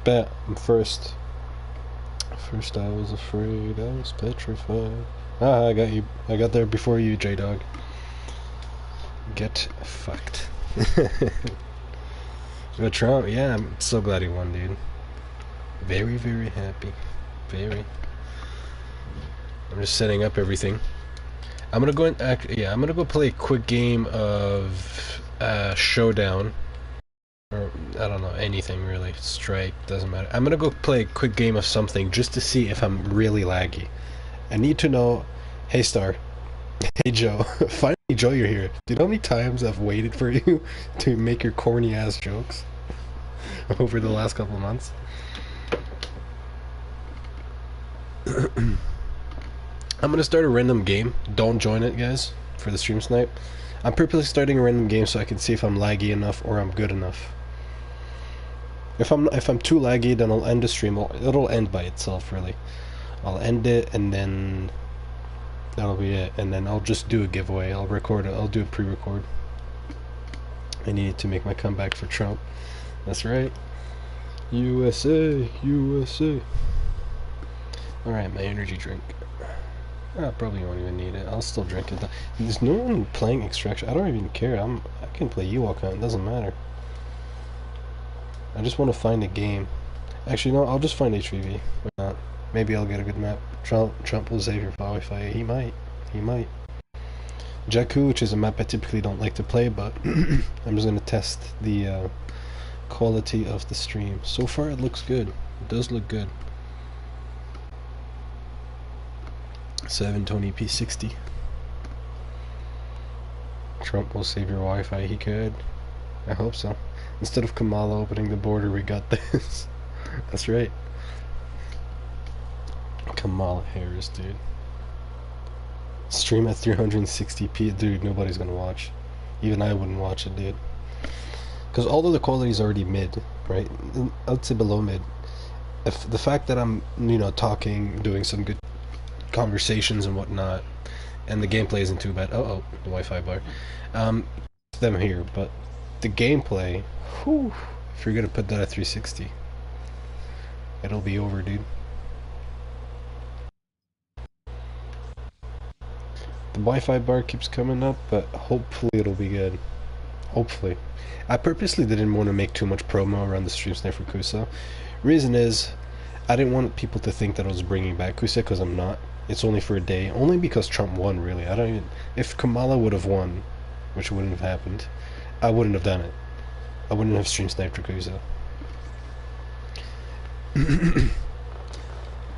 Bet, I'm first. First I was afraid, I was petrified. Ah, I got you. I got there before you, J-Dog. Get fucked. But Trump, yeah, I'm so glad he won, dude. Very, very happy. Very. I'm just setting up everything. I'm gonna go and I'm gonna go play a quick game of Showdown. Or, I don't know, anything really. Strike, doesn't matter. I'm gonna go play a quick game of something just to see if I'm really laggy. I need to know. Hey, Star. Hey, Joe. Finally, Joe, you're here. Do you know how many times I've waited for you to make your corny ass jokes over the last couple of months? I'm gonna start a random game. Don't join it, guys, for the stream snipe. I'm purposely starting a random game so I can see if I'm laggy enough or I'm good enough. If I'm too laggy, then I'll end the stream. It'll end by itself, really. I'll end it, and then that'll be it. And then I'll just do a giveaway. I'll record it. I'll do a pre-record. I need to make my comeback for Trump. That's right. USA, USA. All right, my energy drink. I probably won't even need it. I'll still drink it. There's no one playing Extraction. I don't even care. I can play Ewok Hunt. It doesn't matter. I just want to find a game. Actually, no. I'll just find HVV. Why not? Maybe I'll get a good map. Trump will save your Wi-Fi. He might. He might. Jakku, which is a map I typically don't like to play, but I'm just gonna test the quality of the stream. So far, it looks good. It does look good. 720p 60. Trump will save your Wi-Fi. He could. I hope so. Instead of Kamala opening the border, we got this. That's right. Kamala Harris, dude. Stream at 360p, dude. Nobody's gonna watch. Even I wouldn't watch it, dude. Because although the quality is already mid, right? I'd say below mid. If the fact that I'm, talking, doing some good conversations and whatnot, and the gameplay isn't too bad. Oh, the Wi-Fi bar. Them here, but the gameplay, whew, if you're gonna put that at 360, it'll be over, dude. The Wi-Fi bar keeps coming up, but hopefully it'll be good. Hopefully. I purposely didn't want to make too much promo around the stream snipe for Cusa. Reason is, I didn't want people to think that I was bringing back Cusa, because I'm not. It's only for a day, only because Trump won, really. I don't even... If Kamala would have won, which wouldn't have happened, I wouldn't have done it. I wouldn't have stream sniped for Cusa.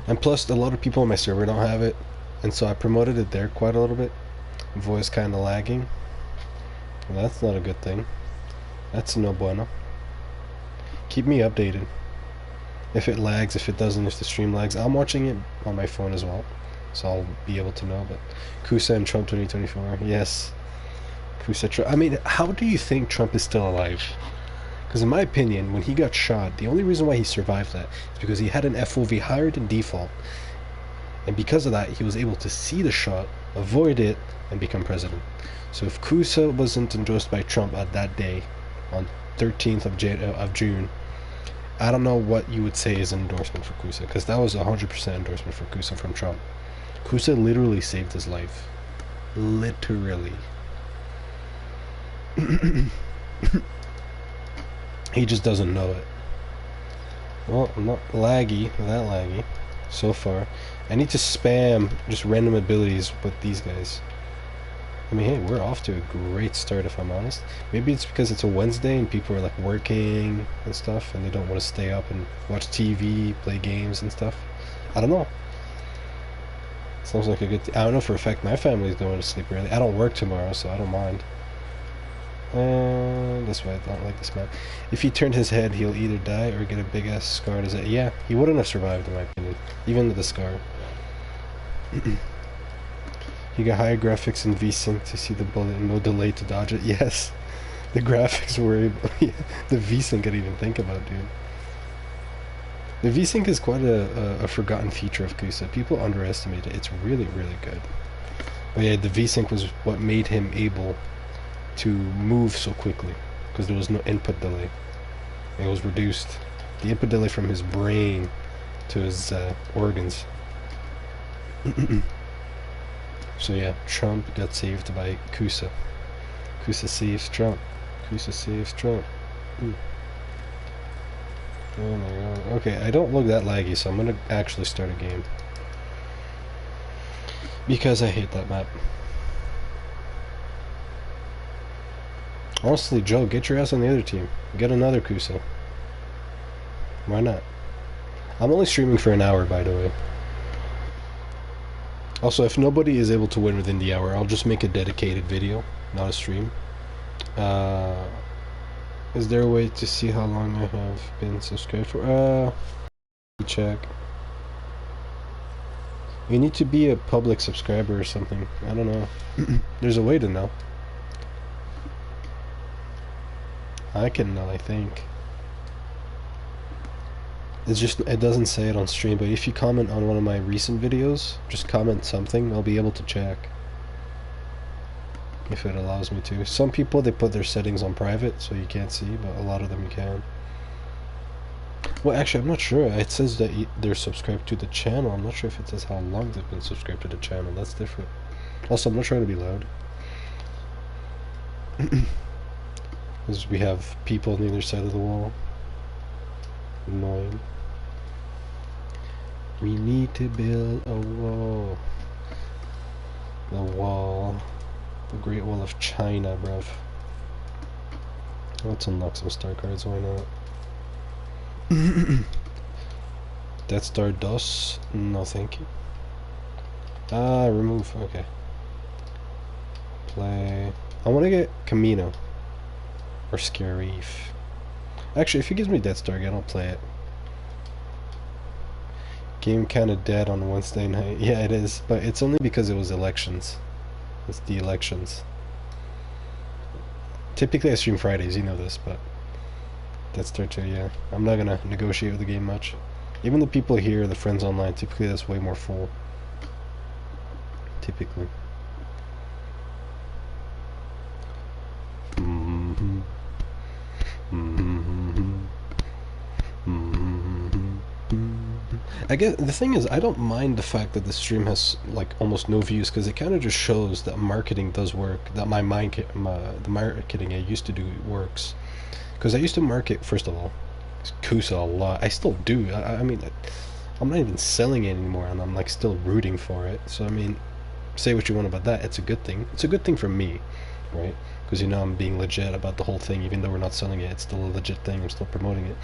And plus, a lot of people on my server don't have it, and so I promoted it there quite a little bit. Voice kind of lagging. Well, that's not a good thing. That's no bueno. Keep me updated. If it lags, if it doesn't, if the stream lags. I'm watching it on my phone as well, so I'll be able to know. But Cusa and Trump 2024, yes. Cusa Trump. I mean, how do you think Trump is still alive? Because in my opinion, when he got shot, the only reason why he survived that is because he had an FOV higher than default. And because of that, he was able to see the shot, avoid it, and become president. So if Cusa wasn't endorsed by Trump at that day, on 13th of June, I don't know what you would say is an endorsement for Cusa, because that was 100% endorsement for Cusa from Trump. Cusa literally saved his life. Literally. He just doesn't know it. Well, I'm not laggy, that laggy, so far. I need to spam just random abilities with these guys. I mean, hey, we're off to a great start, if I'm honest. Maybe it's because it's a Wednesday and people are like working and stuff, and they don't want to stay up and watch TV, play games and stuff. I don't know. Sounds like a good... I don't know for a fact my family's going to sleep early. I don't work tomorrow, so I don't mind. And that's why I don't like this map. If he turned his head, he'll either die or get a big ass scar on his head. Yeah, he wouldn't have survived in my opinion, even with the scar. You got higher graphics in VSync to see the bullet and no delay to dodge it. Yes, the graphics were able... the VSync I didn't even think about, dude. The VSync is quite a forgotten feature of Cusa. People underestimate it. It's really, really good. But yeah, the VSync was what made him able to move so quickly, because there was no input delay. It was reduced. The input delay from his brain to his organs. So yeah, Trump got saved by Cusa. Cusa saves Trump. Cusa saves Trump. Oh my god. Okay, I don't look that laggy, so I'm gonna actually start a game. Because I hate that map. Honestly, Joe, get your ass on the other team. Get another Cusa. Why not? I'm only streaming for an hour, by the way. Also, if nobody is able to win within the hour, I'll just make a dedicated video, not a stream. Is there a way to see how long I have been subscribed for? Check. You need to be a public subscriber or something. I don't know. There's a way to know. I can know, I think. It's just, it doesn't say it on stream, but if you comment on one of my recent videos, just comment something, I'll be able to check. If it allows me to. Some people, they put their settings on private, so you can't see, but a lot of them you can. Well, actually, I'm not sure. It says that they're subscribed to the channel. I'm not sure if it says how long they've been subscribed to the channel. That's different. Also, I'm not trying to be loud. Because we have people on either side of the wall. Annoying. We need to build a wall. The wall. The Great Wall of China, bruv. Let's unlock some star cards, why not? Death Star DOS? No, thank you. Remove, okay. Play. I want to get Camino. Or Scarif. Actually, if he gives me Death Star again, I'll play it. Game kinda dead on Wednesday night. Yeah, it is, but it's only because it was elections. It's the elections. Typically I stream Fridays, you know this, but Death Star 2, yeah. I'm not gonna negotiate with the game much. Even the people here, the friends online, typically that's way more full. Typically. I guess the thing is, I don't mind the fact that the stream has like almost no views, because it kind of just shows that marketing does work. That the marketing I used to do works. Because I used to market, first of all, Cusa a lot. I still do. I mean, I'm not even selling it anymore, and I'm like still rooting for it. So I mean, say what you want about that. It's a good thing. It's a good thing for me, right? Because you know I'm being legit about the whole thing, even though we're not selling it. It's still a legit thing. I'm still promoting it.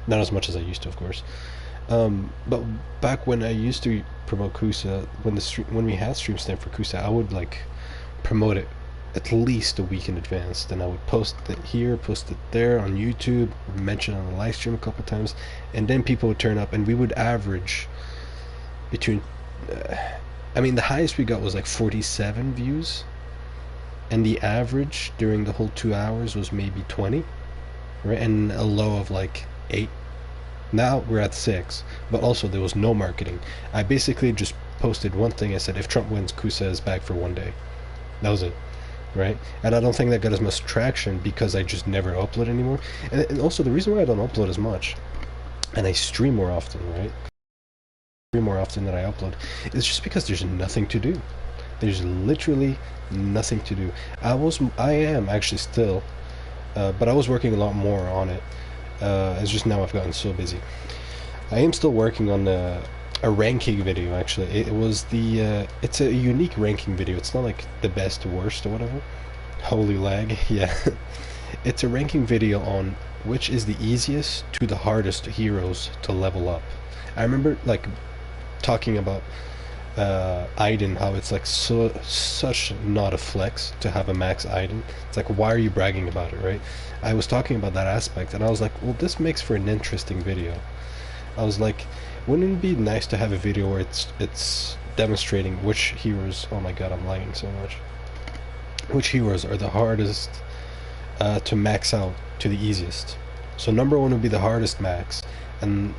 Not as much as I used to, of course. But back when I used to promote Cusa, when we had stream Snipe for Cusa, I would like promote it at least a week in advance. Then I would post it here, post it there on YouTube, mention it on the live stream a couple times, and then people would turn up, and we would average between. I mean, the highest we got was like 47 views, and the average during the whole 2 hours was maybe 20, right? And a low of like 8. Now we're at 6, but also there was no marketing. I basically just posted one thing. I said, if Trump wins, Cusa is back for one day. That was it, right? And I don't think that got as much traction because I just never upload anymore. And also the reason why I don't upload as much, and I stream more often, right? Stream more often than I upload, is just because there's nothing to do. There's literally nothing to do. I am actually still, but I was working a lot more on it. It's just now I've gotten so busy. I am still working on a ranking video. Actually, it's a unique ranking video. It's not like the best or worst or whatever. Holy lag. Yeah. It's a ranking video on which is the easiest to the hardest heroes to level up. I remember like talking about Aiden, how it's like such not a flex to have a max Aiden. It's like, why are you bragging about it, right? I was talking about that aspect, and I was like, well, this makes for an interesting video. I was like, wouldn't it be nice to have a video where it's demonstrating which heroes, oh my god, I'm lagging so much, which heroes are the hardest to max out to the easiest. So number 1 would be the hardest max, and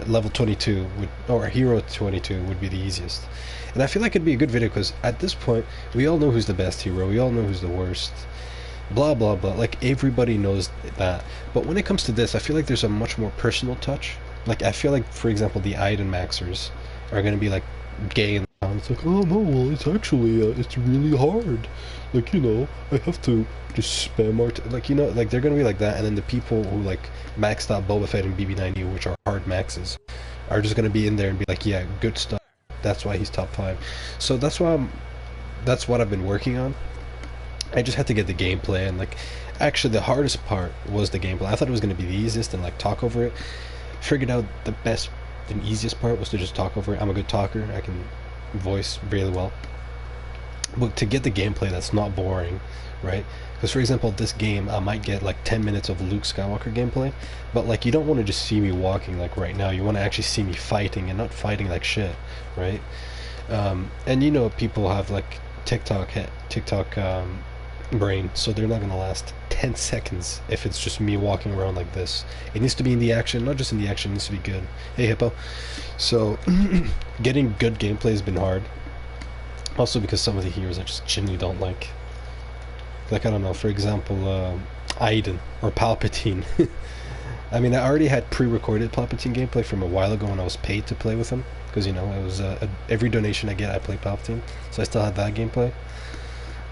level 22 would, or hero 22 would be the easiest. And I feel like it'd be a good video because at this point we all know who's the best hero, we all know who's the worst. blah blah blah. Like everybody knows that. But when it comes to this, I feel like there's a much more personal touch. Like I feel like, for example, the Iden Maxers are gonna be like gay and it's like, oh no, well it's actually it's really hard. Like, you know, I have to just spam art. Like, you know, like they're gonna be like that, and then the people who like maxed out Boba Fett and BB-9E, which are hard maxes, are just gonna be in there and be like, yeah, good stuff. That's why he's top 5. So that's what I've been working on. I just had to get the gameplay, and like actually the hardest part was the gameplay. I thought it was going to be the easiest and like talk over it. Figured out the easiest part was to just talk over it. I'm a good talker. I can voice really well. But to get the gameplay that's not boring, right? Because for example, this game I might get like 10 minutes of Luke Skywalker gameplay, but like you don't want to just see me walking like right now. You want to actually see me fighting, and not fighting like shit, right? And you know, people have like TikTok brain, so they're not gonna last 10 seconds if it's just me walking around like this. It needs to be in the action, not just in the action, it needs to be good. Hey Hippo. So getting good gameplay has been hard. Also because some of the heroes I just genuinely don't like. Like, I don't know, for example, Iden or Palpatine. I mean, I already had pre-recorded Palpatine gameplay from a while ago when I was paid to play with him, because, you know, it was every donation I get I play Palpatine, so I still had that gameplay.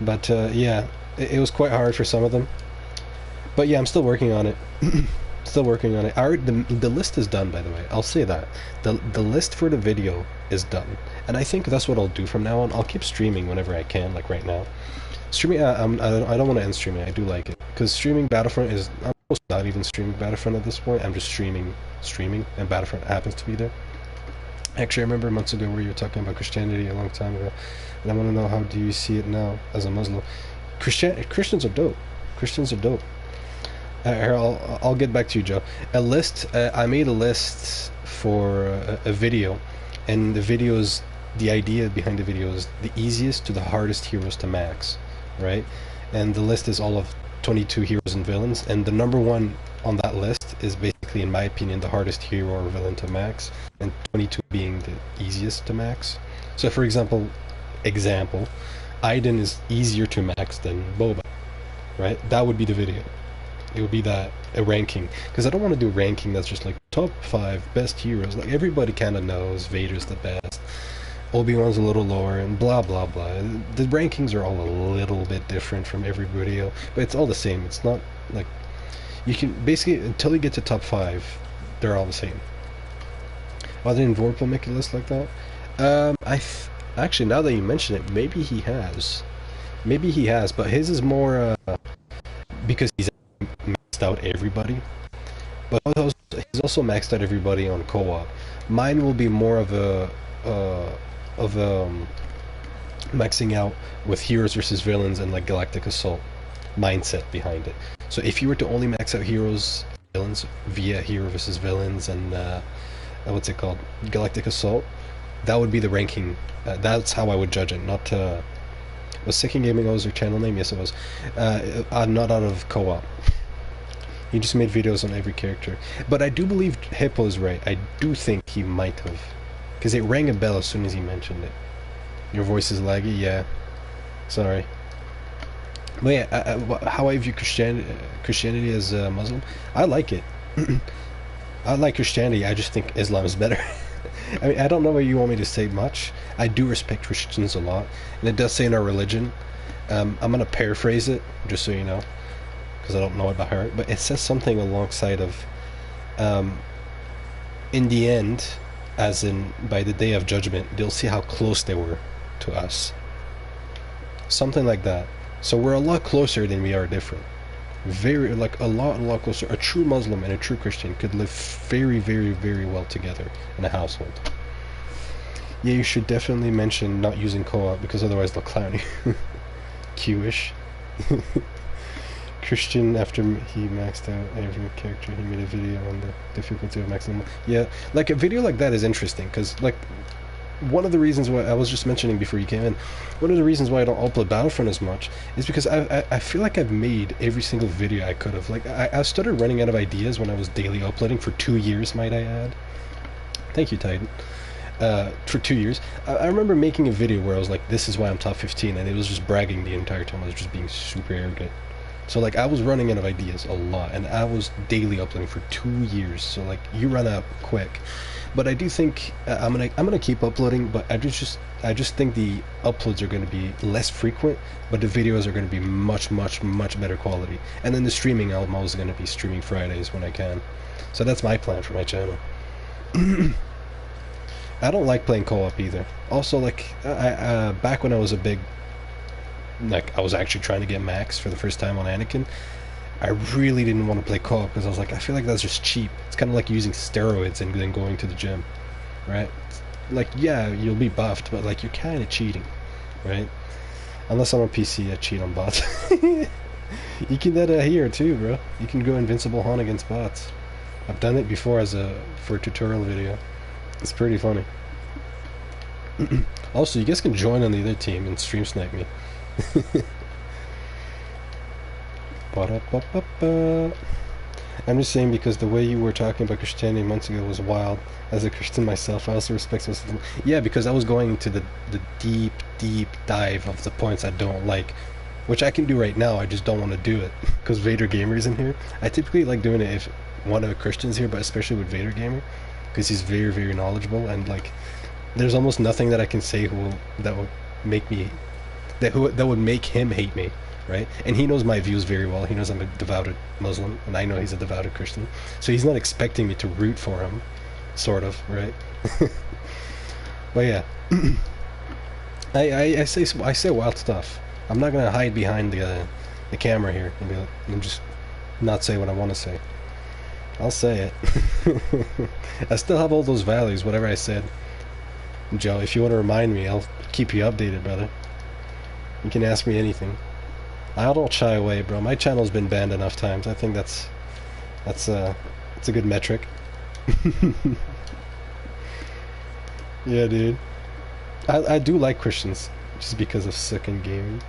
But yeah, it was quite hard for some of them. But yeah, I'm still working on it. Still working on it. The list is done, by the way. I'll say that. The list for the video is done. And I think that's what I'll do from now on. I'll keep streaming whenever I can, like right now. Streaming, I don't want to end streaming. I do like it. Because streaming Battlefront is... I'm almost not even streaming Battlefront at this point. I'm just streaming, and Battlefront happens to be there. Actually, I remember months ago where you were talking about Christianity a long time ago. And I want to know, how do you see it now as a Muslim? Christians are dope. Christians are dope. Here, I'll get back to you, Joe. A list. I made a list for a video, and the videos. The idea behind the video is the easiest to the hardest heroes to max, right? And the list is all of 22 heroes and villains, and the number one on that list is basically, in my opinion, the hardest hero or villain to max, and 22 being the easiest to max. So, for example, Iden is easier to max than Boba, right? That would be the video. It would be that, a ranking, because I don't want to do a ranking that's just like top 5 best heroes. Like everybody kind of knows Vader's the best, Obi-Wan's a little lower, and blah blah blah. The rankings are all a little bit different from every video, but it's all the same. It's not like, you can basically, until you get to top 5, they're all the same. Why didn't Vorpal make a list like that? Actually, now that you mention it, maybe he has, but his is more because he's maxed out everybody, but he's also maxed out everybody on co-op. Mine will be more of a maxing out with heroes versus villains and like Galactic Assault mindset behind it. So if you were to only max out heroes, villains via hero versus villains and what's it called, Galactic Assault, that would be the ranking. That's how I would judge it. Not was Second Gaming always their channel name? Yes, it was. Not out of co-op. He just made videos on every character. But I do believe Hippo is right. I do think he might have, because it rang a bell as soon as he mentioned it. Your voice is laggy, yeah. Sorry. But yeah, how I view Christianity as a Muslim, I like it. I like Christianity, I just think Islam is better. I mean, I don't know what you want me to say much. I do respect Christians a lot, and it does say in our religion. I'm going to paraphrase it, just so you know, because I don't know it by heart, but it says something alongside of, in the end, as in by the day of judgment, they'll see how close they were to us. Something like that. So we're a lot closer than we are different. Very, like a lot closer. A true Muslim and a true Christian could live very, very, very well together in a household. Yeah, you should definitely mention not using co-op, because otherwise they'll clown you. Q-ish. Christian, after he maxed out every character, he made a video on the difficulty of maximum. Yeah, like a video like that is interesting, because like one of the reasons why I was just mentioning before you came in, one of the reasons why I don't upload Battlefront as much is because I feel like I've made every single video I could have. Like I started running out of ideas when I was daily uploading for 2 years, might I add. Thank you, Titan. For 2 years. I remember making a video where I was like, this is why I'm top 15, and it was just bragging the entire time. I was just being super arrogant. So like I was running out of ideas a lot, and I was daily uploading for 2 years. So like you run out quick. But I do think I'm gonna keep uploading. But I just think the uploads are going to be less frequent, but the videos are going to be much better quality. And then the streaming, I'm always going to be streaming Fridays when I can. So that's my plan for my channel. I don't like playing co-op either. Also, like back when I was a big, like I was actually trying to get max for the first time on Anakin, I really didn't want to play co-op because I was like, I feel like that's just cheap. It's kind of like using steroids and then going to the gym, right? Like, yeah, you'll be buffed, but like you're kind of cheating, right? Unless I'm on PC, I cheat on bots. You can do that here too, bro. You can go invincible hunt against bots. I've done it before for a tutorial video. It's pretty funny. Also, you guys can join on the other team and stream snipe me. Ba-da-ba-ba-ba. I'm just saying because the way you were talking about Christianity months ago was wild. As a Christian myself, I also respect myself. Yeah, because I was going into the deep dive of the points I don't like, which I can do right now. I just don't want to do it because Vader Gamer's in here. I typically like doing it if one of the Christians here, but especially with Vader Gamer, because he's very knowledgeable, and like there's almost nothing that I can say that would make him hate me. Right? And he knows my views very well. He knows I'm a devoted Muslim, and I know he's a devoted Christian. So he's not expecting me to root for him, sort of, right? But yeah, I say wild stuff. I'm not gonna hide behind the camera here and just not say what I want to say. I'll say it. I still have all those values, whatever I said. Joe, if you want to remind me, I'll keep you updated, brother. You can ask me anything. I don't shy away, bro. My channel's been banned enough times. I think that's a good metric. Yeah, dude. I do like Christians just because of second gaming.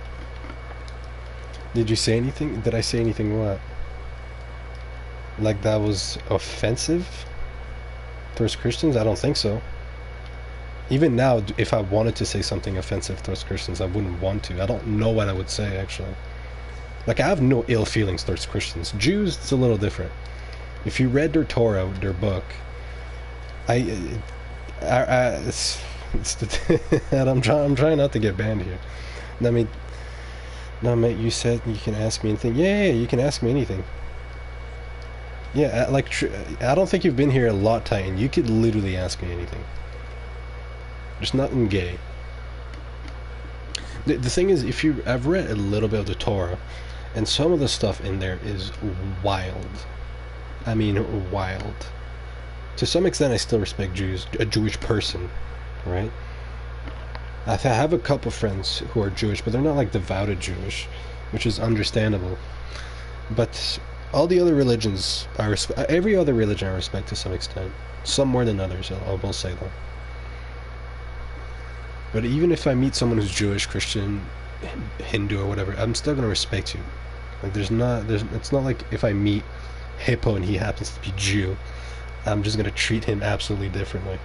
Did you say anything? Did I say anything what? Like that was offensive towards Christians? I don't think so. Even now, if I wanted to say something offensive towards Christians, I wouldn't want to. I don't know what I would say, actually. Like, I have no ill feelings towards Christians. Jews, it's a little different. If you read their Torah, their book, I'm trying not to get banned here. I mean, no, mate, you said you can ask me anything. Yeah, you can ask me anything. Yeah, like, I don't think you've been here a lot, Titan. You could literally ask me anything. Just nothing gay. The thing is, I've read a little bit of the Torah, and some of the stuff in there is wild. I mean, wild. To some extent, I still respect Jews, a Jewish person, right? I have a couple friends who are Jewish, but they're not like devoted Jewish, which is understandable. But all the other religions, every other religion I respect to some extent. Some more than others, I will say though. But even if I meet someone who's Jewish, Christian, Hindu, or whatever, I'm still gonna respect you. Like it's not like if I meet Hippo and he happens to be Jew, I'm just gonna treat him absolutely differently.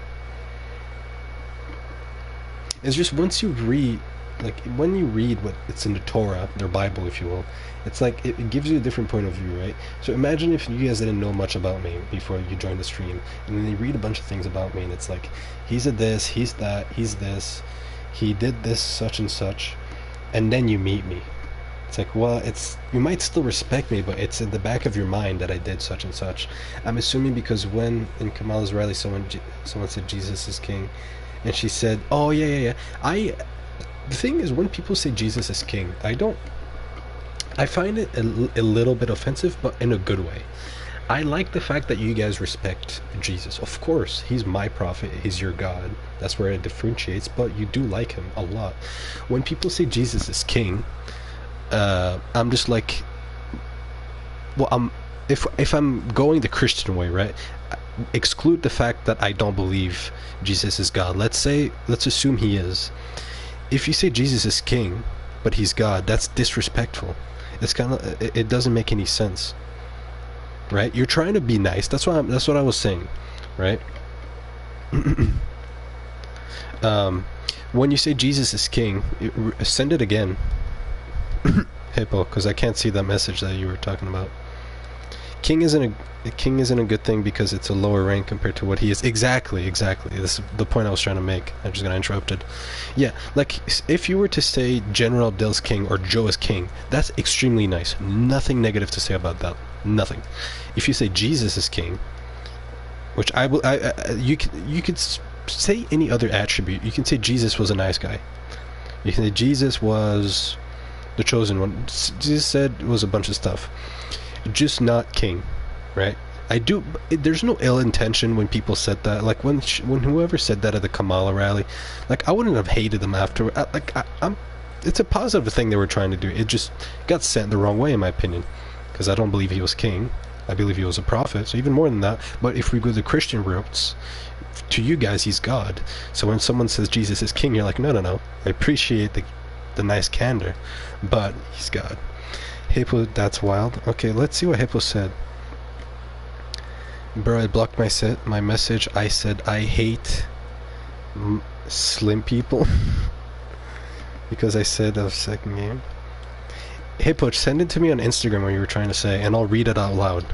It's just once you read, like when you read what it's in the Torah, their Bible, if you will, it's like it gives you a different point of view, right? So imagine if you guys didn't know much about me before you joined the stream, and then you read a bunch of things about me, and it's like, he's a this, he's that, he's this, he did this, such and such, and then you meet me. It's like, well, you might still respect me, but it's in the back of your mind that I did such and such. I'm assuming because when in Kamal Israeli someone said Jesus is king, and she said, oh yeah. The thing is, when people say Jesus is king, I find it a little bit offensive, but in a good way. I like the fact that you guys respect Jesus. Of course, he's my prophet, he's your God. That's where it differentiates, but you do like him a lot. When people say Jesus is king, I'm just like, well, if I'm going the Christian way, right? Exclude the fact that I don't believe Jesus is God. Let's assume he is. If you say Jesus is king, but he's God, that's disrespectful. It's kind of, it doesn't make any sense, right? You're trying to be nice. That's what I was saying, right? When you say Jesus is king, send it again. Hippo, because I can't see that message that you were talking about. King isn't a good thing because it's a lower rank compared to what he is. Exactly. This is the point I was trying to make. I just got interrupted. Yeah, like if you were to say General Abdel's king or Joe is king, that's extremely nice. Nothing negative to say about that. Nothing. If you say Jesus is king, which you could say any other attribute. You can say Jesus was a nice guy. You can say Jesus was the chosen one. Jesus said it was a bunch of stuff. Just not king, right? There's no ill intention when people said that. Like when whoever said that at the Kamala rally, like I wouldn't have hated them after. It's a positive thing they were trying to do. It just got sent the wrong way, in my opinion, because I don't believe he was king. I believe he was a prophet. So even more than that. But if we go the Christian roots, to you guys, he's God. So when someone says Jesus is king, you're like, no. I appreciate the nice candor, but he's God. Hippo, that's wild. Okay, let's see what Hippo said. Bro, I blocked my message. I said I hate slim people because I said a second game. Hippo, send it to me on Instagram what you were trying to say, and I'll read it out loud.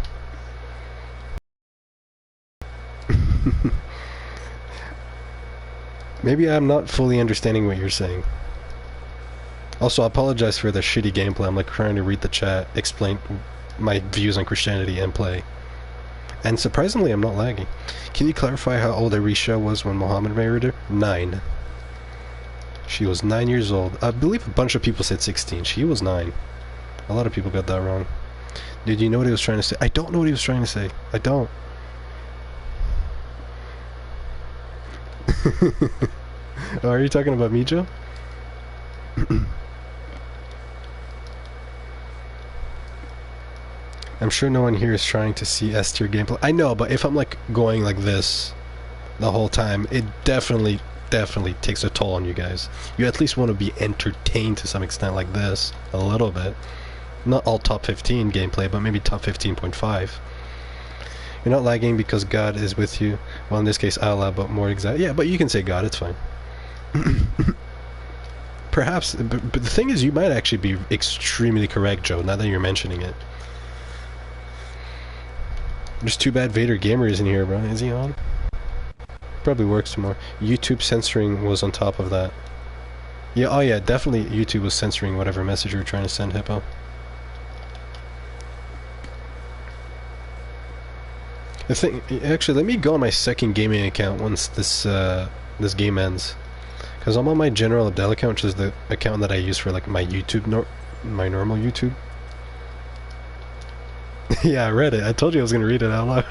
Maybe I'm not fully understanding what you're saying. Also, I apologize for the shitty gameplay. I'm like trying to read the chat, explain my views on Christianity and play. And surprisingly, I'm not lagging. Can you clarify how old Arisha was when Muhammad married her? 9. She was 9 years old. I believe a bunch of people said 16. She was 9. A lot of people got that wrong. Did you know what he was trying to say? I don't know what he was trying to say. I don't. Oh, are you talking about me, Joe? I'm sure no one here is trying to see S tier gameplay. I know, but if I'm like going like this the whole time, it definitely takes a toll on you guys. You at least want to be entertained to some extent like this, a little bit. Not all top 15 gameplay, but maybe top 15.5. You're not lagging because God is with you. Well, in this case, Allah, but more exact. Yeah, but you can say God, it's fine. Perhaps, but the thing is, you might actually be extremely correct, Joe, now that you're mentioning it. Just too bad Vader Gamer isn't here, bro. Is he on? Probably works tomorrow. YouTube censoring was on top of that. Yeah, oh yeah, definitely YouTube was censoring whatever message you were trying to send, Hippo. The thing, actually, let me go on my second gaming account once this game ends. Because I'm on my General Abdel account, which is the account that I use for like my YouTube, my normal YouTube. Yeah, I read it. I told you I was going to read it out loud.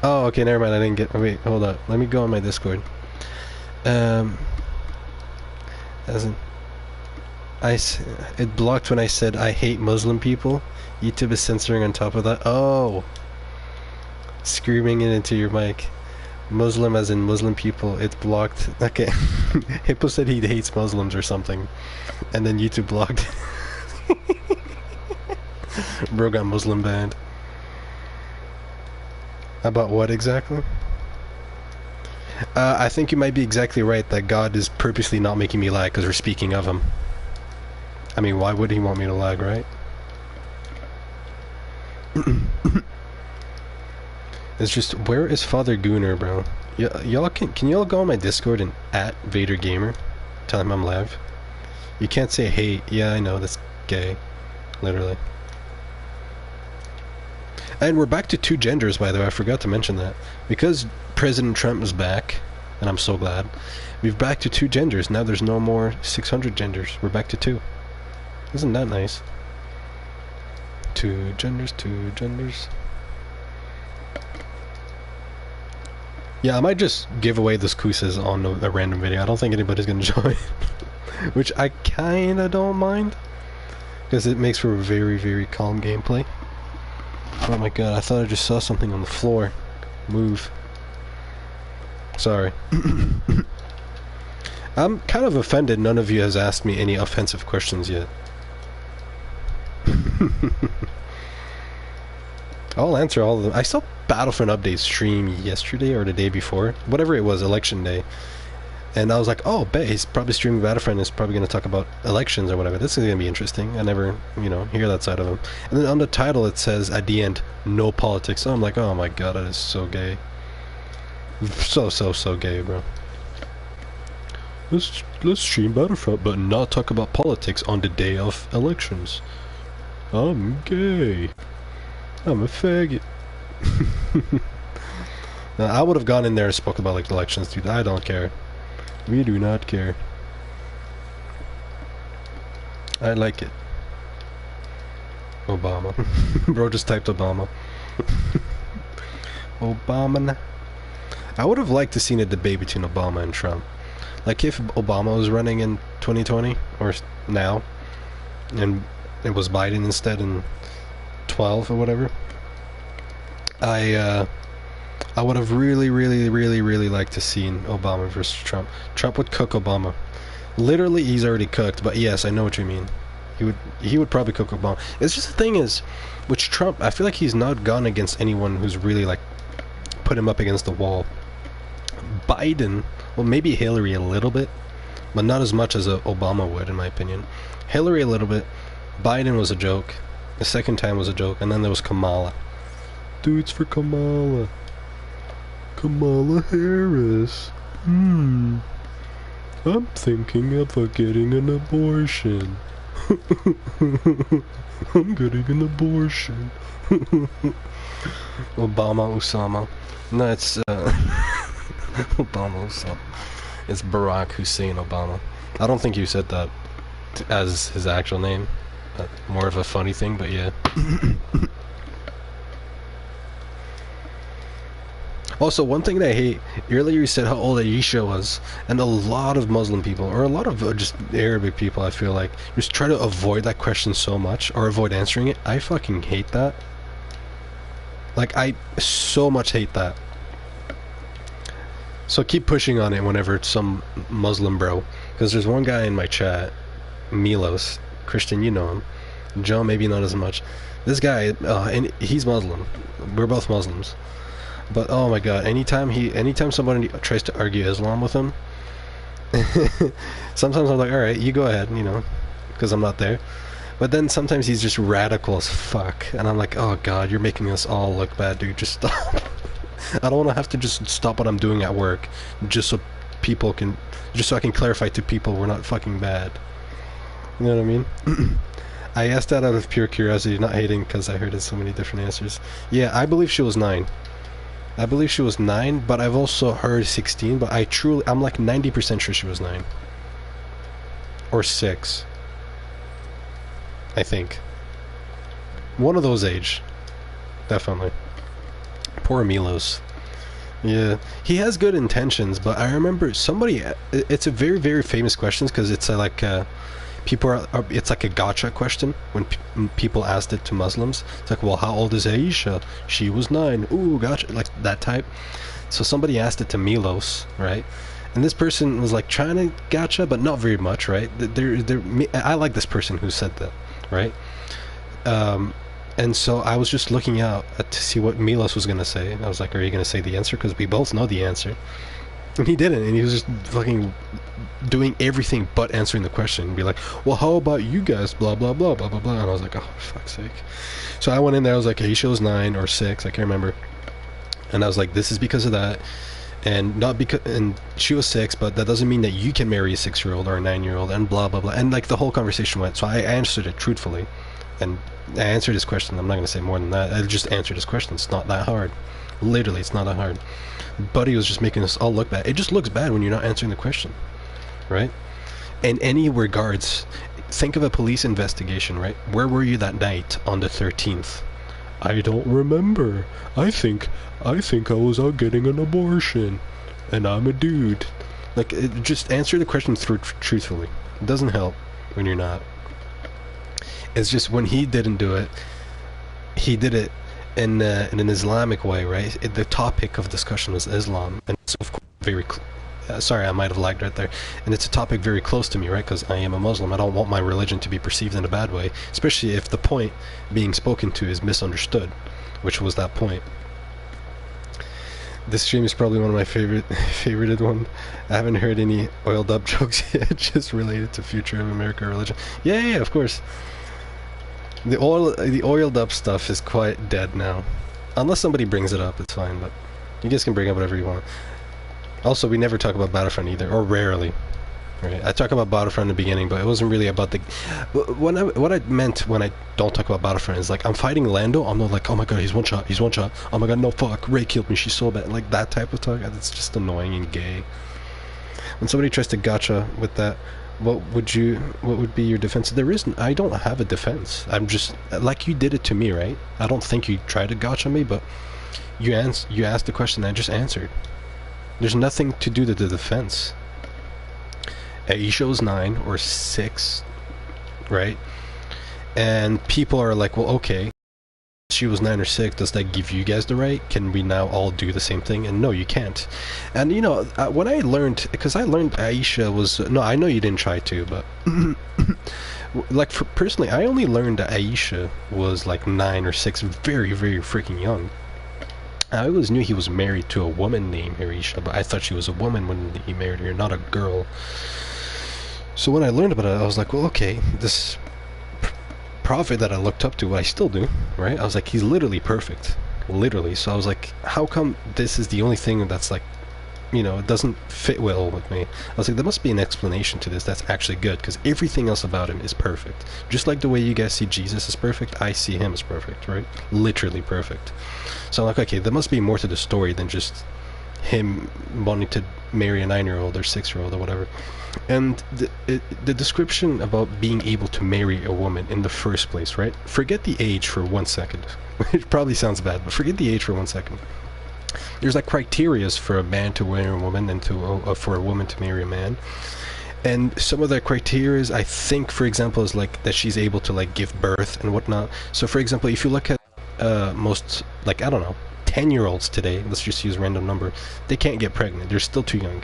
Oh, okay, never mind. I didn't get... Wait, hold up. Let me go on my Discord. As in... It blocked when I said I hate Muslim people. YouTube is censoring on top of that. Oh! Screaming it into your mic. Muslim as in Muslim people. It's blocked. Okay. Hippo said he hates Muslims or something. And then YouTube blocked. Bro got Muslim banned. About what exactly? I think you might be exactly right that God is purposely not making me lag because we're speaking of him. I mean, why would he want me to lag, right? It's just, where is Father Gooner, bro? Y'all can y'all go on my Discord and at Vader Gamer? Tell him I'm live. You can't say hate. Yeah, I know, that's gay. Literally. And we're back to 2 genders, by the way. I forgot to mention that. Because President Trump is back, and I'm so glad, we're back to 2 genders. Now there's no more 600 genders. We're back to 2. Isn't that nice? 2 genders, 2 genders. Yeah, I might just give away this Cusas on a random video. I don't think anybody's gonna join. Which I kinda don't mind. Because it makes for a very, very calm gameplay. Oh my god, I thought I just saw something on the floor. Move. Sorry. I'm kind of offended none of you has asked me any offensive questions yet. I'll answer all of them. I saw Battlefront Update stream yesterday or the day before. Whatever it was, election day. And I was like, oh, bet he's probably streaming Battlefront and is probably going to talk about elections or whatever. This is going to be interesting. I never, hear that side of him. And then on the title it says at the end, no politics. So I'm like, oh my god, that is so gay. So gay, bro. Let's stream Battlefront, but not talk about politics on the day of elections. I'm gay. I'm a faggot. Now, I would have gone in there and spoke about like elections, dude. I don't care. We do not care. I like it. Obama. Bro just typed Obama. Obama. I would have liked to seen a debate between Obama and Trump. Like if Obama was running in 2020 or now, and it was Biden instead in 12 or whatever. I would have really liked to seen Obama versus Trump. Trump would cook Obama. Literally, he's already cooked. But yes, I know what you mean. He would probably cook Obama. It's just the thing is, with Trump, I feel like he's not gone against anyone who's really like put him up against the wall. Biden, well, maybe Hillary a little bit, but not as much as Obama would, in my opinion. Hillary a little bit. Biden was a joke. The second time was a joke, and then there was Kamala. Dudes for Kamala. Kamala Harris. I'm thinking of getting an abortion. I'm getting an abortion. Obama Osama. No, it's Obama Osama. It's Barack Hussein Obama. I don't think you said that as his actual name. More of a funny thing, but yeah. Also, one thing that I hate, earlier you said how old Aisha was, and a lot of Muslim people, or a lot of just Arabic people, I feel like, just try to avoid that question so much, or avoid answering it. I fucking hate that. Like, I so much hate that. So keep pushing on it whenever it's some Muslim bro. Because there's one guy in my chat, Milos, Christian, you know him. Joe, maybe not as much. This guy, and he's Muslim. We're both Muslims. But oh my god, anytime somebody tries to argue Islam with him, sometimes I'm like, alright, you go ahead, because I'm not there. But then sometimes he's just radical as fuck, and I'm like, oh god, you're making us all look bad, dude, just stop. I don't want to have to just stop what I'm doing at work, just so I can clarify to people we're not fucking bad. You know what I mean? I asked that out of pure curiosity, not hating, because I heard so many different answers. Yeah, I believe she was 9. I believe she was 9, but I've also heard 16, but I'm like 90% sure she was 9. Or 6. I think. One of those age. Definitely. Poor Milos. Yeah. He has good intentions, but I remember somebody... It's a very, very famous question, because it's like... it's like a gotcha question when people asked it to Muslims. It's like, well, how old is Aisha? She was 9. Ooh, gotcha, like that type. So somebody asked it to Milos, right? And this person was like trying to gotcha, but not very much, right? I like this person who said that, right? And so I was just looking out to see what Milos was gonna say. And I was like, are you gonna say the answer? Because we both know the answer. And he didn't, and he was just fucking doing everything but answering the question. And be like, well, how about you guys, blah blah blah blah blah blah. And I was like, oh, for fuck's sake. So I went in there, I was like, Aisha was 9 or 6, I can't remember. And I was like, this is because of that, and not because, and she was 6, but that doesn't mean that you can marry a 6-year-old or a 9-year-old, and blah blah blah. And like the whole conversation went. So I answered it truthfully, and I answered his question. I'm not gonna say more than that. I just answered his question. It's not that hard. Literally, it's not that hard. Buddy was just making us all look bad. It just looks bad when you're not answering the question, right? In any regards, think of a police investigation, right? Where were you that night on the 13th? I don't remember. I think I was out getting an abortion, and I'm a dude. Like, just answer the question truthfully. It doesn't help when you're not. It's just when he didn't do it, he did it in an Islamic way, right? The topic of discussion was Islam, and it's of course very sorry, I might have lagged right there. And it's a topic very close to me, right? Because I am a Muslim. I don't want my religion to be perceived in a bad way, especially if the point being spoken to is misunderstood, which was that point. This stream is probably one of my favorited one. I haven't heard any oiled up jokes yet, just related to future of America religion. Yeah, of course. The oiled up stuff is quite dead now. Unless somebody brings it up, it's fine, but you guys can bring up whatever you want. Also, we never talk about Battlefront either, or rarely. Right? I talk about Battlefront in the beginning, but it wasn't really about the... What I meant when I don't talk about Battlefront is like, I'm fighting Lando, I'm not like, oh my god, he's one shot, oh my god, no fuck, Rey killed me, she's so bad. Like, that type of talk, it's just annoying and gay. When somebody tries to gotcha with that, what would be your defense? There isn't, I don't have a defense. I'm just, like you did it to me, right? I don't think you tried to gotcha me, but you asked the question, I just answered. There's nothing to do to the defense. Aisha was 9 or 6, right? And people are like, well, okay, she was 9 or 6, does that give you guys the right? Can we now all do the same thing? And no, you can't. And you know, when I learned, because I learned Aisha was, no, I know you didn't try to, but like personally, I only learned that Aisha was like 9 or 6, very, very freaking young. I always knew he was married to a woman named Aisha, but I thought she was a woman when he married her, not a girl. So when I learned about it, I was like, well, okay, this prophet that I looked up to, what I still do, right? I was like, he's literally perfect. Literally. So I was like, how come this is the only thing that's like, you know, it doesn't fit well with me? I was like, there must be an explanation to this that's actually good, because everything else about him is perfect. Just like the way you guys see Jesus as perfect, I see him as perfect, right? Literally perfect. So I'm like, okay, there must be more to the story than just him wanting to marry a 9-year-old or 6-year-old or whatever. And the description about being able to marry a woman in the first place, right? Forget the age for 1 second. It probably sounds bad, but forget the age for 1 second. There's like criterias for a man to marry a woman and for a woman to marry a man. And some of the criterias, I think, for example, is like that she's able to like give birth and whatnot. So for example, if you look at most, like, I don't know, 10-year-olds today, let's just use a random number, they can't get pregnant. They're still too young.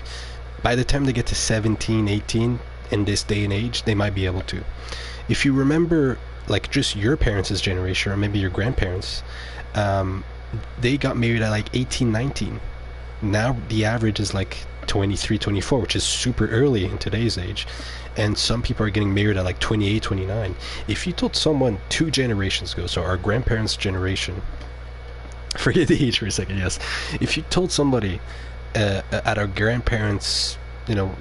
By the time they get to 17, 18, in this day and age, they might be able to. If you remember, like, just your parents' generation, or maybe your grandparents, they got married at like 18, 19. Now the average is like 23, 24, which is super early in today's age. And some people are getting married at like 28, 29. If you told someone 2 generations ago, so our grandparents' generation, forget the age for a second, yes. If you told somebody at our grandparents, you know,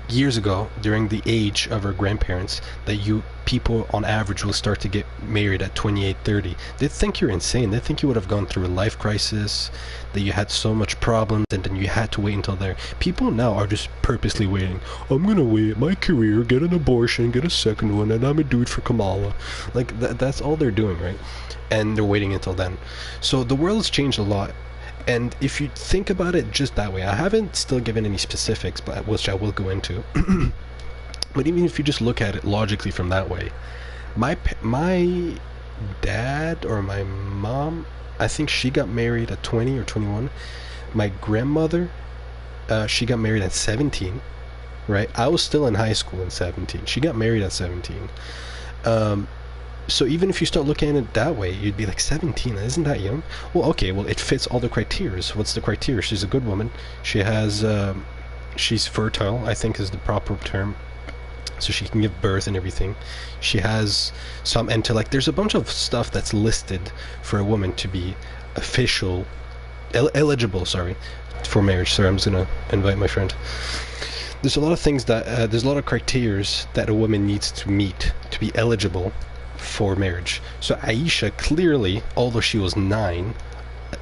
years ago, during the age of our grandparents, that people on average will start to get married at 28, 30, they'd think you're insane. They'd think you would have gone through a life crisis, that you had so much problems, and then you had to wait until there. People now are just purposely waiting. I'm gonna wait my career, get an abortion, get a second one, and I'm a dude for Kamala. Like, that's all they're doing, right? And they're waiting until then. So the world has changed a lot. And if you think about it just that way, I haven't still given any specifics, but which I will go into. But even if you just look at it logically from that way, my dad or my mom, I think she got married at 20 or 21. My grandmother, she got married at 17, right? I was still in high school in 17. She got married at 17. So even if you start looking at it that way, you'd be like, 17, isn't that young? Well, okay, well, it fits all the criteria. So what's the criteria? She's a good woman. She has, she's fertile, I think is the proper term. So she can give birth and everything. She has some intellect. There's a bunch of stuff that's listed for a woman to be official, eligible, sorry, for marriage. Sorry, I'm just gonna invite my friend. There's a lot of things that, there's a lot of criteria that a woman needs to meet to be eligible for marriage. So Aisha clearly, although she was 9,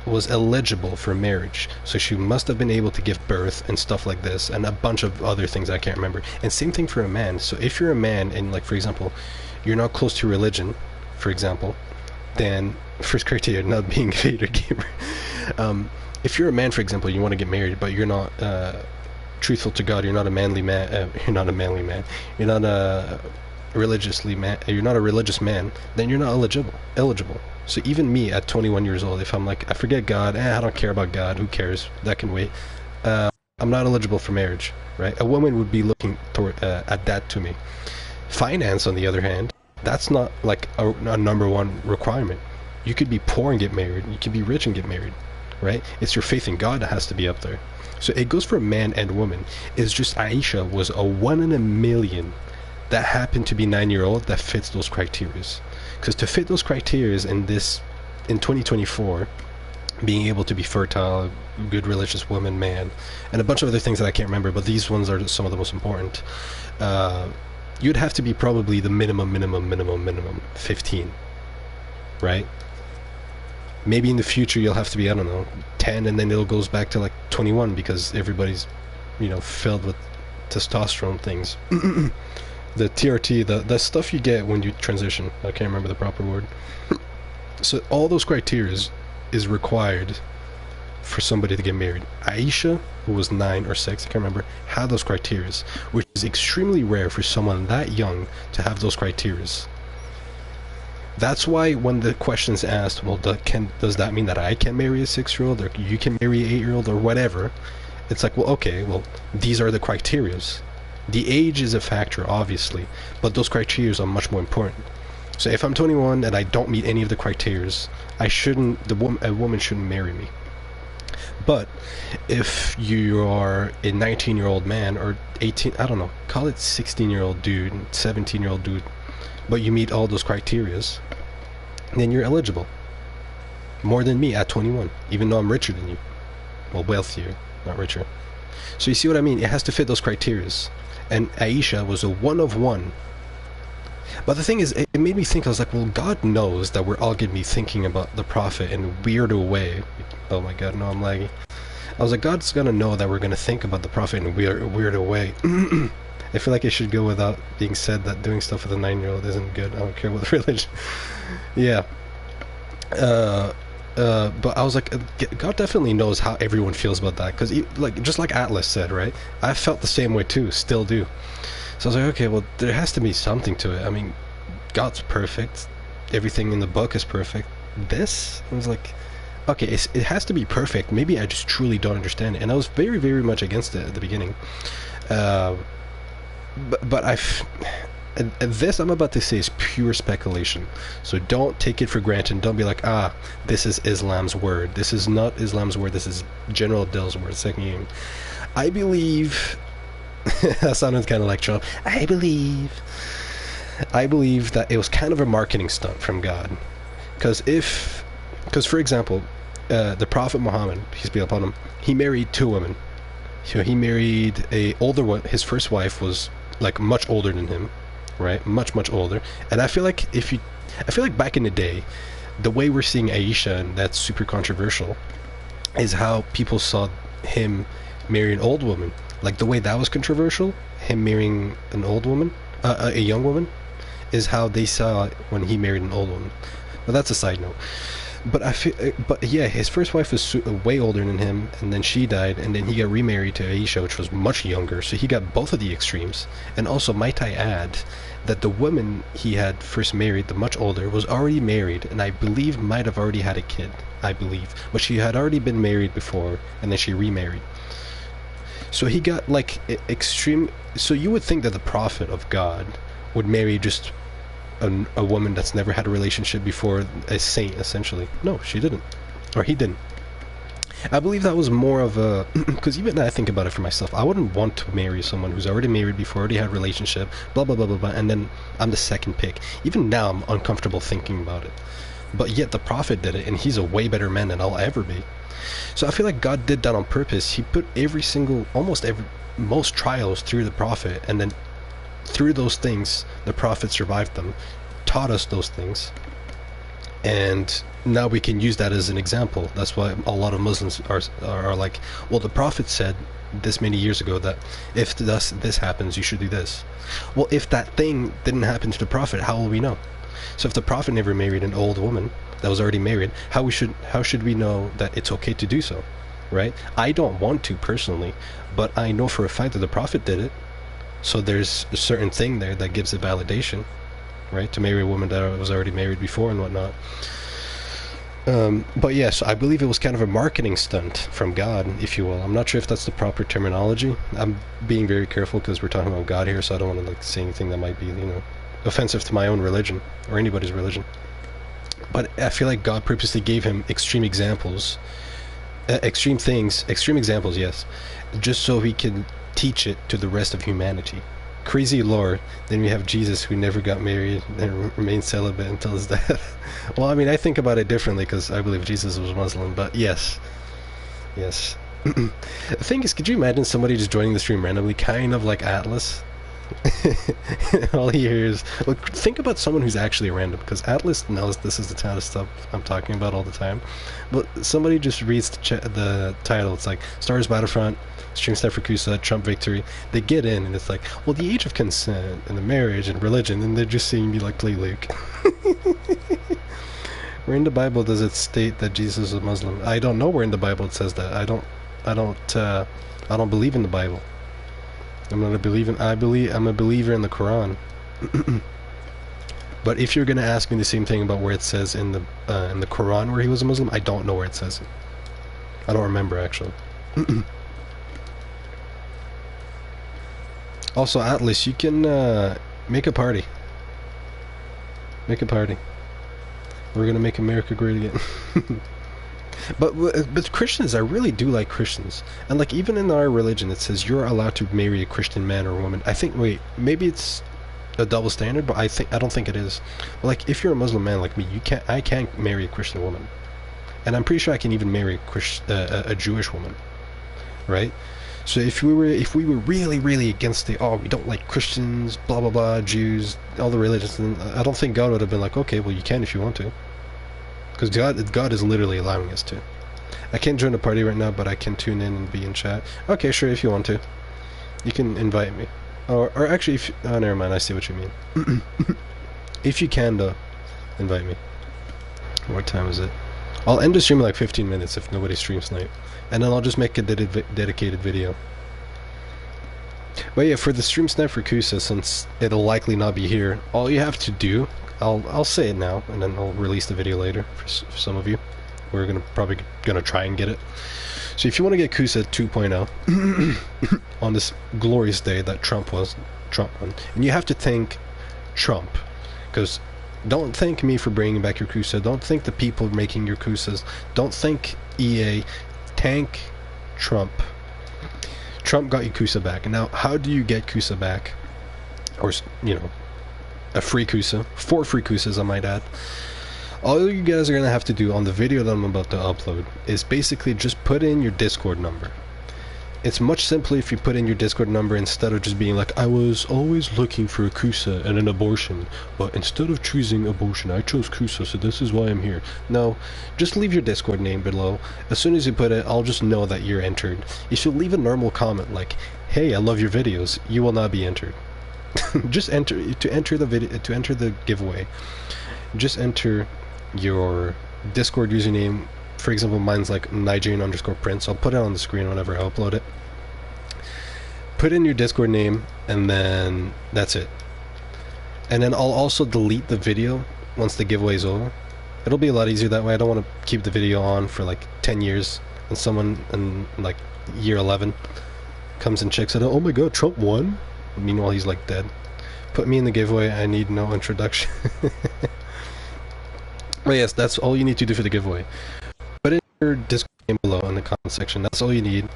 was eligible for marriage. So she must have been able to give birth and stuff like this, and a bunch of other things I can't remember. And same thing for a man. So if you're a man and, like, for example, you're not close to religion, for example, then first criteria, not being a Vader gamer. If you're a man, for example, you want to get married, but you're not truthful to God, you're not a manly man, you're not a manly man, you're not a you're not a religious man, then you're not eligible. So even me at 21 years old, if I'm like, I forget God, I don't care about God, who cares, that can wait, I'm not eligible for marriage, right? A woman would be looking toward at that to me. Finance, on the other hand, that's not like a number one requirement. You could be poor and get married, you could be rich and get married. right? It's your faith in God that has to be up there. So it goes for man and woman. It's just Aisha was a 1 in a million that happened to be 9-year-old that fits those criteria. Because to fit those criteria in 2024, being able to be fertile, good religious woman, man, and a bunch of other things that I can't remember, but these ones are some of the most important. You'd have to be probably the minimum 15, right? Maybe in the future you'll have to be, I don't know, 10, and then it goes back to like 21 because everybody's, filled with testosterone things. The TRT, the stuff you get when you transition. I can't remember the proper word. So all those criteria is required for somebody to get married. Aisha, who was 9 or 6, I can't remember, had those criteria, which is extremely rare for someone that young to have those criteria. That's why when the question's asked, well, does that mean that I can marry a 6-year-old, or you can marry an 8-year-old, or whatever? It's like, well, okay, well, these are the criteria. The age is a factor, obviously, but those criteria are much more important. So if I'm 21 and I don't meet any of the criteria, a woman shouldn't marry me. But if you are a 19-year-old man or 18, I don't know, call it 16-year-old dude, 17-year-old dude, but you meet all those criteria, then you're eligible. More than me at 21, even though I'm richer than you. Well, wealthier, not richer. So you see what I mean? It has to fit those criteria. And Aisha was a 1 of 1. But the thing is, it made me think, I was like, well, God knows that we're all going to be thinking about the Prophet in a weird way. Oh my god, no, I'm laggy. I was like, God's going to know that we're going to think about the Prophet in a weird way. I feel like it should go without being said that doing stuff with a 9-year-old isn't good. I don't care what religion. Yeah. But I was like, God definitely knows how everyone feels about that, because just like Atlas said, right? I felt the same way too, still do. So I was like, okay, well, there has to be something to it. I mean, God's perfect, everything in the book is perfect. I was like, okay, it has to be perfect. Maybe I just truly don't understand it, and I was very, very much against it at the beginning. This I'm about to say is pure speculation, so don't take it for granted. Don't be like, this is Islam's word. This is not Islam's word. This is General Dill's word. Second, I believe that sounded kind of like Trump. I believe that it was kind of a marketing stunt from God, because for example, the Prophet Muhammad, peace be upon him, he married 2 women. So he married a older one. His first wife was like much older than him, right? Much older. And I feel like back in the day, the way we're seeing Aisha, and that's super controversial, is how people saw him marry an old woman. Like the way that was controversial, him marrying an old woman, a young woman, is how they saw it when he married an old woman. But that's a side note. But yeah, his first wife was way older than him, and then she died, and then he got remarried to Aisha, which was much younger, so he got both of the extremes. And also, might I add, that the woman he had first married, the much older, was already married, and I believe might have already had a kid, but she had already been married before, and then she remarried. So he got like extreme. So you would think that the Prophet of God would marry just a woman that's never had a relationship before, a saint, essentially. No, she didn't. Or he didn't. I believe that was more of a... because even now I think about it for myself, I wouldn't want to marry someone who's already married before, already had a relationship, blah, blah, blah, blah, blah, and then I'm the second pick. Even now I'm uncomfortable thinking about it. But yet the Prophet did it, and he's a way better man than I'll ever be. So I feel like God did that on purpose. He put most trials through the Prophet, and then through those things, the Prophet survived them, taught us those things, and now we can use that as an example. That's why a lot of Muslims are like, well, the Prophet said this many years ago that if this happens, you should do this. Well, if that thing didn't happen to the Prophet, how will we know? So if the Prophet never married an old woman that was already married, how should we know that it's okay to do so, right? I don't want to personally, but I know for a fact that the Prophet did it. So there's a certain thing there that gives it validation, right? To marry a woman that was already married before and whatnot. But yes, I believe it was kind of a marketing stunt from God, if you will. I'm not sure if that's the proper terminology. I'm being very careful because we're talking about God here, so I don't want to say anything that might be, offensive to my own religion or anybody's religion. But I feel like God purposely gave him extreme examples extreme things, extreme examples, yes, just so he can teach it to the rest of humanity. Crazy lore. Then we have Jesus, who never got married and remained celibate until his death. Well, I mean, I think about it differently because I believe Jesus was Muslim, but yes. Yes. The thing is, could you imagine somebody just joining the stream randomly, kind of like Atlas? All he hears. Well, think about someone who's actually random, because Atlas knows this is the kind of stuff I'm talking about all the time. But somebody just reads the title. It's like Star Wars Battlefront, stream Snipe for Cusa, Trump victory. They get in, and it's like, well, the age of consent and the marriage and religion, and they're just seeing me like play Luke. Where in the Bible does it state that Jesus is a Muslim? I don't know where in the Bible it says that. I don't believe in the Bible. I'm a believer in the Quran. But if you're gonna ask me the same thing about where it says in the Quran where he was a Muslim, I don't know where it says it. I don't remember actually. Also, Atlas, you can make a party. Make a party. We're gonna make America great again. But Christians, I really do like Christians, and like even in our religion, it says you're allowed to marry a Christian man or woman. I think, wait, maybe it's a double standard, but I don't think it is. But like, if you're a Muslim man like me, I can't marry a Christian woman, and I'm pretty sure I can even marry a Jewish woman, right? So if we were really against we don't like Christians, blah blah blah, Jews, all the religions, then I don't think God would have been like, okay, well you can if you want to. Because God is literally allowing us to. I can't join the party right now, but I can tune in and be in chat. Okay, sure, if you want to. You can invite me. Or actually, oh, never mind, I see what you mean. If you can, though, invite me. What time is it? I'll end the stream in like 15 minutes if nobody streams Snipe. And then I'll just make a dedicated video. But yeah, for the stream Snipe for Cusa, since it'll likely not be here, all you have to do... I'll say it now, and then I'll release the video later for some of you. We're probably gonna try and get it. So if you want to get Cusa 2.0 on this glorious day that Trump won, and you have to thank Trump, because don't thank me for bringing back your Cusa. Don't thank the people making your Cusas. Don't thank EA. Thank Trump. Trump got you Cusa back. And now, how do you get Cusa back? Or, you know, a free Cusa, 4 free Cusas I might add. All you guys are going to have to do on the video that I'm about to upload is basically just put in your Discord number. It's much simpler if you put in your Discord number instead of just being like, I was always looking for a Cusa and an abortion, but instead of choosing abortion, I chose Cusa, so this is why I'm here. No, just leave your Discord name below. As soon as you put it, I'll just know that you're entered. You should leave a normal comment like, hey, I love your videos. You will not be entered. Just enter the giveaway. Just enter your Discord username. For example, mine's like Nigerian_Prince. I'll put it on the screen whenever I upload it. Put in your Discord name, and then that's it. And then I'll also delete the video once the giveaway is over. It'll be a lot easier that way. I don't want to keep the video on for like 10 years, and someone in like year 11 comes and checks it out. Oh my god, Trump won? Meanwhile, he's like dead. Put me in the giveaway. I need no introduction. But yes, that's all you need to do for the giveaway. Put in your Discord name below in the comment section. That's all you need.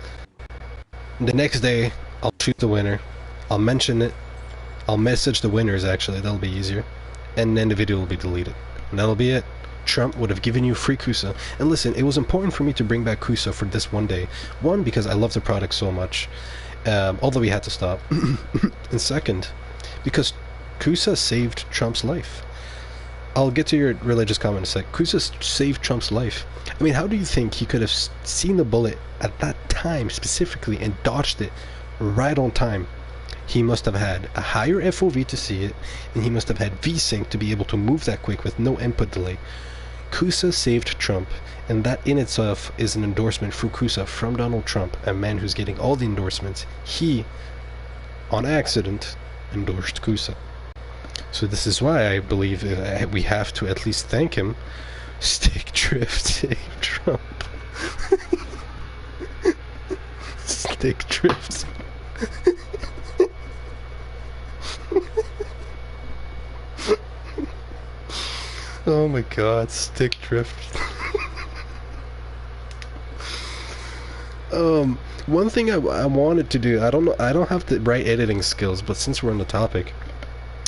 The next day, I'll choose the winner. I'll mention it. I'll message the winners, actually. That'll be easier. And then the video will be deleted. And that'll be it. Trump would have given you free Cusa. And listen, it was important for me to bring back Cusa for this one day. One, because I love the product so much. Although we had to stop. And second, because Cusa saved Trump's life. I'll get to your religious comment in a sec. Cusa saved Trump's life. I mean, how do you think he could have seen the bullet at that time specifically and dodged it right on time? He must have had a higher FOV to see it, and he must have had VSync to be able to move that quick with no input delay. Cusa saved Trump, and that in itself is an endorsement for Cusa from Donald Trump, a man who's getting all the endorsements. He, on accident, endorsed Cusa. So this is why I believe we have to at least thank him. Stick drift save Trump. Stick drift. Oh my god, stick drift. One thing I wanted to do, I don't know, I don't have the right editing skills, but since we're on the topic,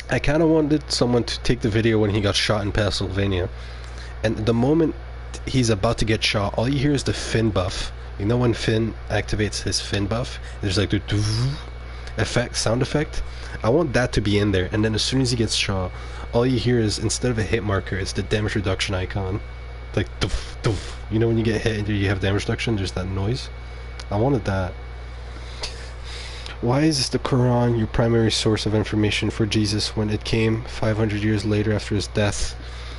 I kind of wanted someone to take the video when he got shot in Pennsylvania, and the moment he's about to get shot, all you hear is the fin buff. You know when Finn activates his fin buff, there's like the sound effect. I want that to be in there, and then as soon as he gets shot, all you hear is, instead of a hit marker, it's the damage reduction icon, like doof, doof. You know when you get hit and you have damage reduction, there's that noise. I wanted that. Why is the Quran your primary source of information for Jesus when it came 500 years later after his death?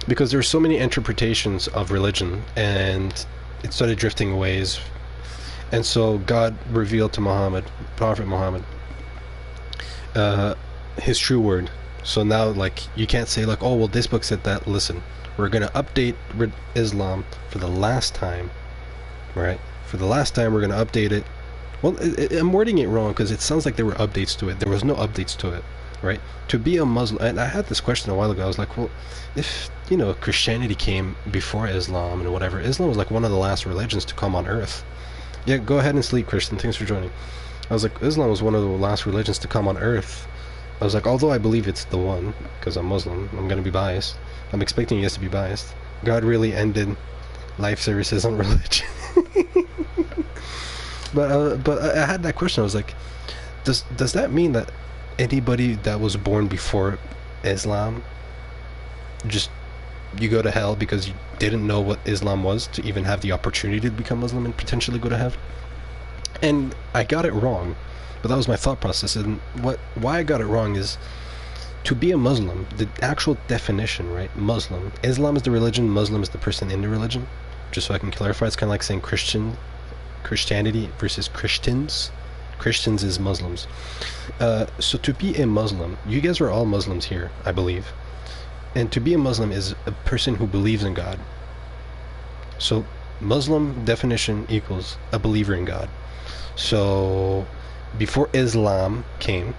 Because there are so many interpretations of religion, and it started drifting away. And so God revealed to Muhammad, Prophet Muhammad, his true word. So now, like, you can't say like, oh well, this book said that. Listen, we're gonna update Islam for the last time, right? For the last time, we're gonna update it. Well, I'm wording it wrong because it sounds like there were updates to it. There was no updates to it, right? To be a Muslim, and I had this question a while ago. I was like, well, if Christianity came before Islam and whatever, Islam was like one of the last religions to come on earth. Yeah, go ahead and sleep, Christian. Thanks for joining. I was like, Islam was one of the last religions to come on earth. I was like, although I believe it's the one, because I'm Muslim, I'm going to be biased. I'm expecting you guys to be biased. God really ended life services on religion. But I had that question. I was like, does that mean that anybody that was born before Islam, just you go to hell because you didn't know what Islam was to even have the opportunity to become Muslim and potentially go to heaven? And I got it wrong, but that was my thought process. And why I got it wrong is, to be a Muslim, the actual definition, right? Muslim, Islam is the religion, Muslim is the person in the religion. Just so I can clarify, it's kind of like saying Christianity versus Christians. Christians is Muslims. So to be a Muslim, you guys are all Muslims here, I believe. And to be a Muslim is a person who believes in God. So Muslim definition equals a believer in God. So before Islam came,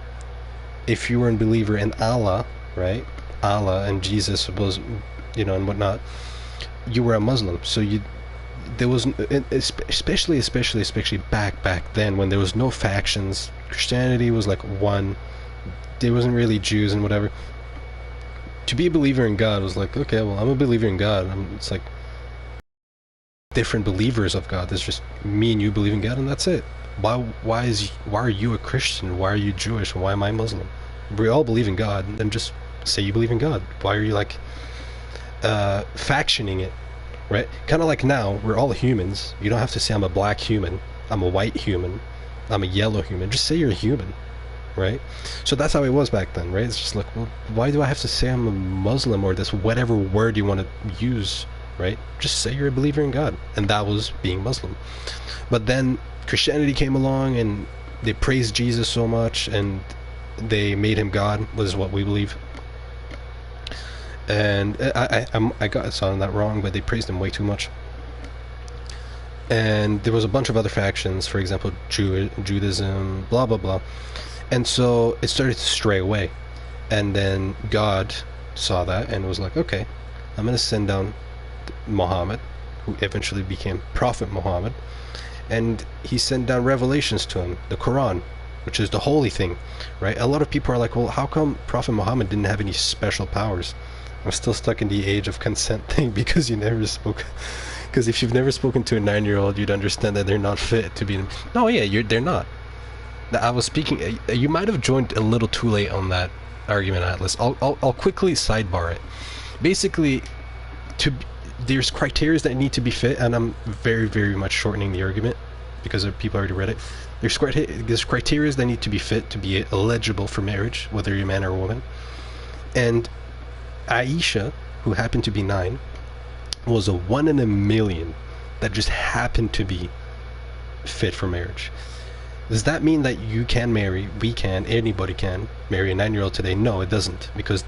if you were a believer in Allah, right? Allah and Jesus was, and whatnot, you were a Muslim. So there was, especially back then, when there was no factions. Christianity was like one. There wasn't really Jews and whatever. To be a believer in God was like, okay, well, I'm a believer in God. It's like different believers of God. There's just me and you believe in God, and that's it. Why are you a Christian? Why are you Jewish? Why am I Muslim? We all believe in God, and then just say you believe in God. Why are you like factioning it? Right? Kind of like now, we're all humans. You don't have to say I'm a black human, I'm a white human, I'm a yellow human. Just say you're a human, right? So that's how it was back then, right? It's just like, well, why do I have to say I'm a Muslim or this whatever word you want to use, right? Just say you're a believer in God. And that was being Muslim. But then Christianity came along and they praised Jesus so much and they made him God, was what we believe. And I got some that wrong, but they praised him way too much. And there was a bunch of other factions, for example, Judaism, blah blah blah. And so it started to stray away. And then God saw that and was like, okay, I'm going to send down Muhammad, who eventually became Prophet Muhammad. And he sent down revelations to him, the Quran, which is the holy thing, right? A lot of people are like, well, how come Prophet Muhammad didn't have any special powers? I'm still stuck in the age of consent thing, because you never spoke. Because if you've never spoken to a 9-year-old, you'd understand that they're not fit to be. No, yeah, they're not. I was speaking. You might have joined a little too late on that argument, Atlas. I'll quickly sidebar it. Basically, there's criteria that need to be fit, and I'm very, very much shortening the argument because people already read it. There's criteria that need to be fit to be eligible for marriage, whether you're a man or a woman. And Aisha, who happened to be 9, was a 1 in a million that just happened to be fit for marriage. Does that mean that you can marry, we can, anybody can marry a 9-year-old today? No, it doesn't, because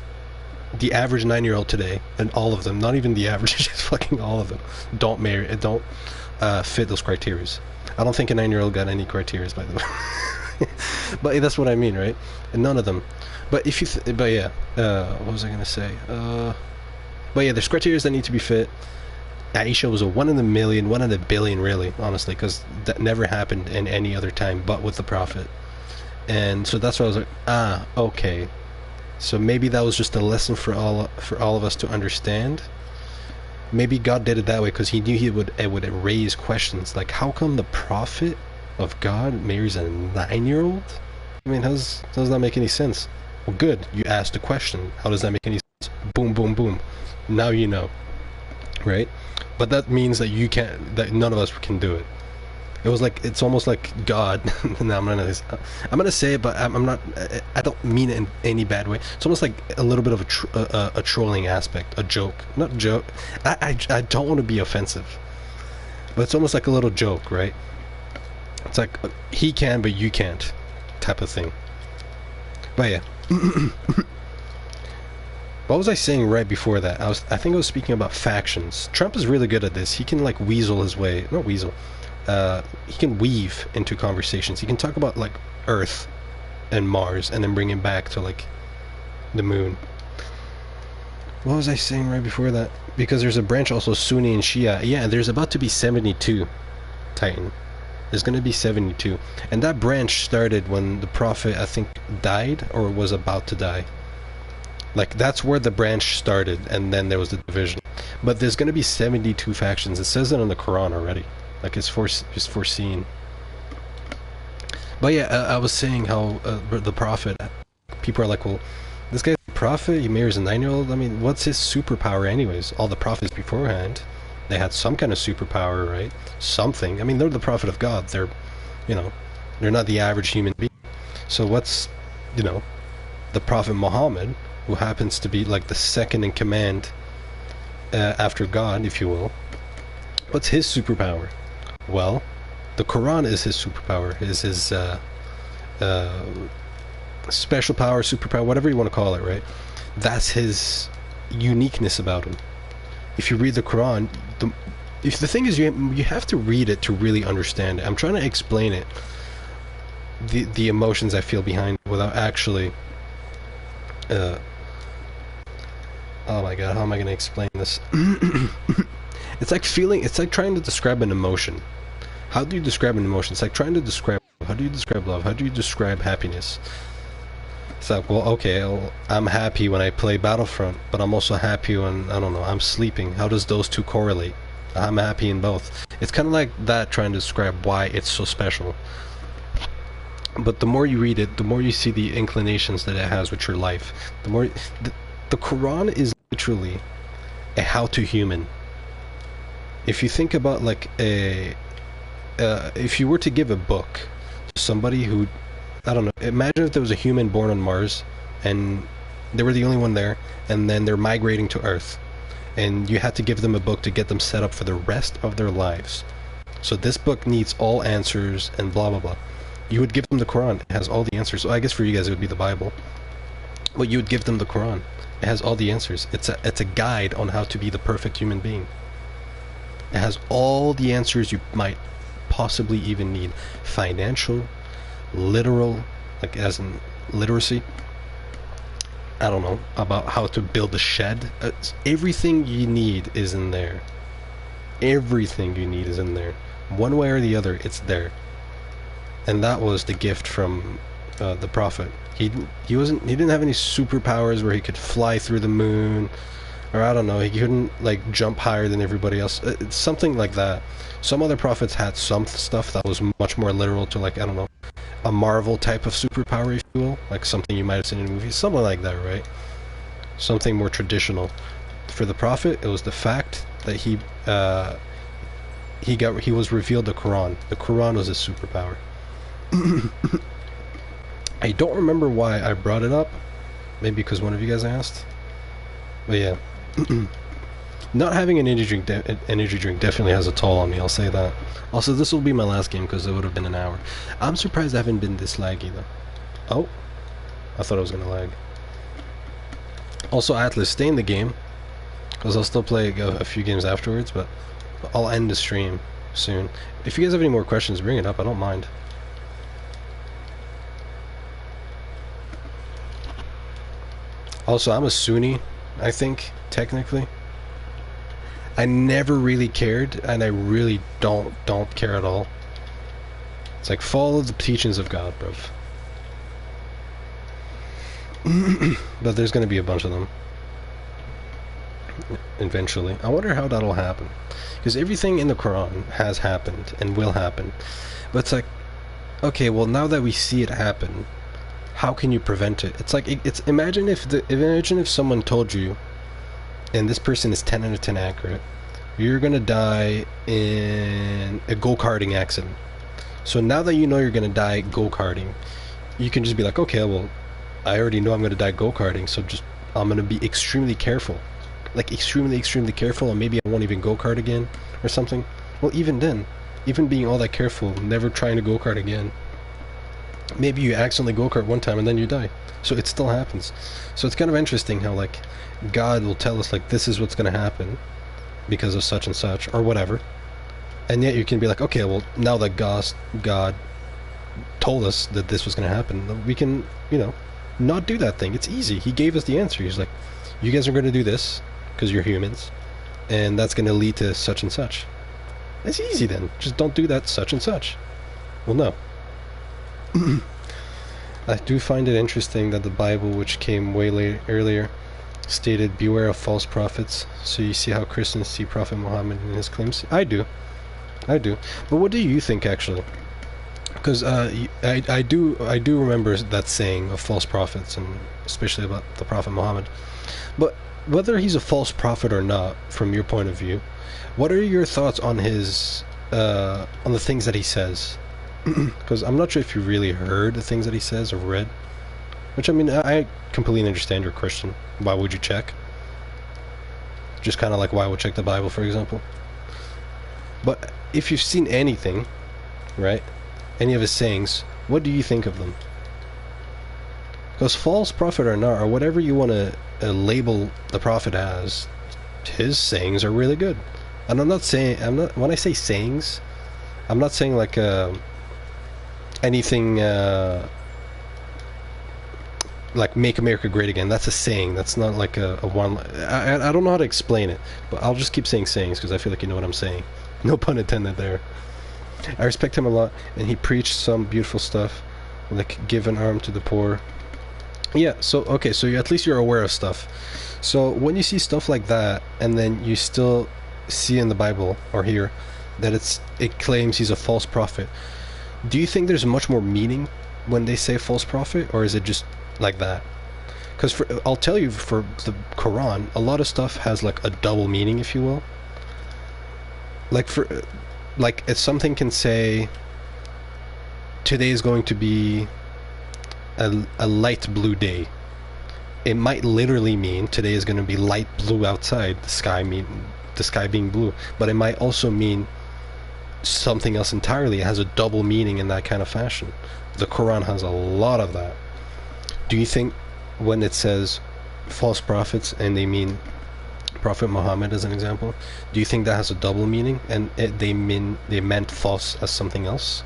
the average 9-year-old today, and all of them, not even the average, just fucking all of them, don't fit those criteria. I don't think a 9-year-old got any criteria, by the way. But that's what I mean, right? And none of them. But if you, but yeah, what was I gonna say? But yeah, there's criteria that need to be fit. Aisha was a one in a million, one in a billion, really, honestly, because that never happened in any other time but with the Prophet. And so that's why I was like, ah, okay. So maybe that was just a lesson for all of us to understand. Maybe God did it that way because He knew it would raise questions like, how come the Prophet of God marries a 9-year-old? I mean, does that make any sense? Well, good. You asked a question. How does that make any sense? Boom, boom, boom. Now you know, right? But that means that you can't. That none of us can do it. It was like, it's almost like God. Now I'm gonna say it, but I'm not. I don't mean it in any bad way. It's almost like a little bit of a trolling aspect, a joke, not joke. I don't want to be offensive, but it's almost like a little joke, right? It's like he can, but you can't, type of thing. But yeah. What was I saying right before that? I think I was speaking about factions. Trump is really good at this. He can like weasel his way, not weasel. He can weave into conversations. He can talk about like Earth and Mars and then bring him back to like the moon. What was I saying right before that? Because there's a branch also, Sunni and Shia. Yeah, there's about to be 72 Titan. There's going to be 72. And that branch started when the Prophet, I think, died or was about to die. Like, that's where the branch started, and then there was the division. But there's going to be 72 factions. It says it in the Quran already. Like, it's foreseen. But yeah, I was saying how the Prophet, people are like, well, this guy's a prophet, he marries a 9-year-old. I mean, what's his superpower anyways? All the prophets beforehand, they had some kind of superpower, right? Something. I mean, they're the prophet of God. They're, you know, they're not the average human being. So what's, you know, the Prophet Muhammad, who happens to be like the second in command after God, if you will. What's his superpower? Well, the Quran is his superpower, is his special power, superpower, whatever you want to call it, right? That's his uniqueness about him. If you read the Quran, the thing is, you have to read it to really understand it. I'm trying to explain it, the emotions I feel behind it, without actually oh my god, how am I going to explain this? It's like trying to describe an emotion. How do you describe an emotion? It's like trying to describe, how do you describe love? How do you describe happiness? It's like, well, okay, I'm happy when I play Battlefront, but I'm also happy when, I don't know, I'm sleeping. How does those two correlate? I'm happy in both. It's kind of like that, trying to describe why it's so special. But the more you read it, the more you see the inclinations that it has with your life. The more... The Quran is literally a how-to human. If you think about like if you were to give a book to somebody who, I don't know, imagine if there was a human born on Mars and they were the only one there, and then they're migrating to Earth, and you had to give them a book to get them set up for the rest of their lives. So this book needs all answers and blah blah blah. You would give them the Quran. It has all the answers. So I guess for you guys it would be the Bible. But you would give them the Quran. It has all the answers. It's a guide on how to be the perfect human being. It has all the answers you might possibly even need. Financial, literal, like as in literacy. I don't know, about how to build a shed. Everything you need is in there. Everything you need is in there. One way or the other, it's there. And that was the gift from the Prophet. He didn't have any superpowers where he could fly through the moon, or I don't know, he couldn't like jump higher than everybody else. It's something like that. Some other prophets had some stuff that was much more literal to, like, I don't know, a Marvel type of superpower, if you will, like something you might have seen in movies, something like that, right? Something more traditional. For the Prophet, it was the fact that he was revealed the Quran. The Quran was his superpower. I don't remember why I brought it up. Maybe because one of you guys asked. But yeah. Not having an energy drink definitely has a toll on me, I'll say that. Also, this will be my last game because it would have been an hour. I'm surprised I haven't been this laggy though. Oh. I thought I was going to lag. Also, Atlas, stay in the game, because I'll still play a few games afterwards, but I'll end the stream soon. If you guys have any more questions, bring it up, I don't mind. Also, I'm a Sunni, I think, technically. I never really cared, and I really don't care at all. It's like, follow the teachings of God, bruv. But there's gonna be a bunch of them eventually. I wonder how that'll happen, because everything in the Quran has happened and will happen. But it's like, okay, well, now that we see it happen, how can you prevent it? It's like, imagine if someone told you, and this person is 10 out of 10 accurate, you're gonna die in a go-karting accident. So now that you know you're gonna die go-karting, you can just be like, okay, well, I already know I'm gonna die go-karting, so I'm gonna be extremely careful. Like, extremely careful, and maybe I won't even go-kart again, or something. Well, even then, even being all that careful, never trying to go-kart again, maybe you accidentally go-kart one time and then you die. So it still happens. So it's kind of interesting how, like, God will tell us, like, this is what's gonna happen because of such and such, or whatever. And yet you can be like, okay, well, now that God told us that this was gonna happen, we can, not do that thing. It's easy. He gave us the answer. He's like, you guys are gonna do this, because you're humans, and that's gonna lead to such and such. It's easy then. Just don't do that such and such. Well, no. I do find it interesting that the Bible, which came way earlier, stated, beware of false prophets. So you see how Christians see Prophet Muhammad in his claims? I do. But what do you think, actually? Because I do remember that saying of false prophets, and especially about the Prophet Muhammad. But whether he's a false prophet or not, from your point of view, what are your thoughts on his on the things that he says? Because I'm not sure if you really heard the things that he says or read. Which, I mean, I completely understand you're Christian. Why would you check? Just kind of like why would check the Bible, for example. But if you've seen anything, right, any of his sayings, what do you think of them? Because false prophet or not, or whatever you want to label the prophet as, his sayings are really good. And when I say sayings, I'm not saying like anything like make America great again. That's a saying. That's not like a one. I don't know how to explain it, but I'll just keep saying sayings because I feel like you know what I'm saying. No pun intended there. I respect him a lot, and he preached some beautiful stuff, like give an arm to the poor. Yeah, so okay, so at least you're aware of stuff. So when you see stuff like that, and then you still see in the Bible or here that it claims he's a false prophet, do you think there's much more meaning when they say false prophet, or is it just like that? Because I'll tell you, for the Quran, a lot of stuff has like a double meaning, if you will. Like if something can say today is going to be a light blue day, it might literally mean today is going to be light blue outside, the sky being blue, but it might also mean something else entirely. It has a double meaning in that kind of fashion. The Quran has a lot of that. Do you think when it says false prophets and they mean Prophet Muhammad as an example, do you think that has a double meaning and they meant false as something else?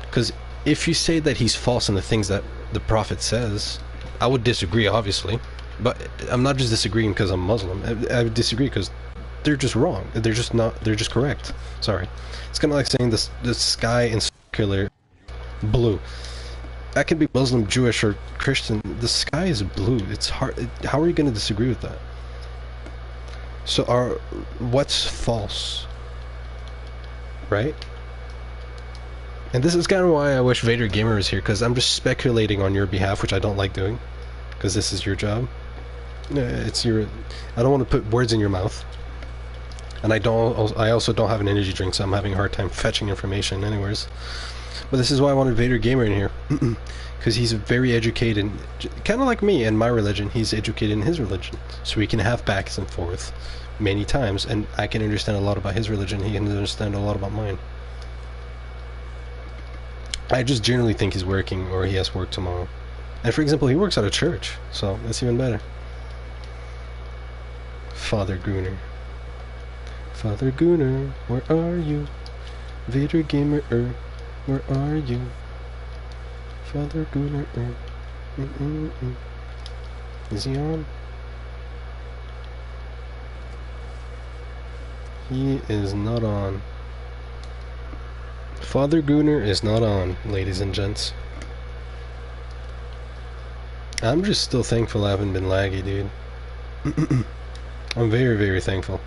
Because if you say that he's false in the things that the Prophet says, I would disagree, obviously, but I'm not just disagreeing because I'm Muslim. I would disagree because they're just wrong. They're just correct. Sorry. It's kind of like saying the sky in circular blue. That could be Muslim, Jewish, or Christian. The sky is blue. It's hard. How are you going to disagree with that? So what's false? Right? And this is kind of why I wish Vader Gamer was here, because I'm just speculating on your behalf, which I don't like doing, because this is your job. It's your. I don't want to put words in your mouth. And I also don't have an energy drink, so I'm having a hard time fetching information anyways. But this is why I wanted Vader Gamer in here, because he's very educated, kind of like me in my religion. He's educated in his religion, so we can have backs and forth many times, and I can understand a lot about his religion. He can understand a lot about mine. I just generally think he's working, or he has work tomorrow. And for example, he works at a church, so that's even better. Father Gooner. Father Gooner, where are you? Vader Gamer, where are you? Father Gooner, Is he on? He is not on. Father Gooner is not on, ladies and gents. I'm just still thankful I haven't been laggy, dude. I'm very, very thankful.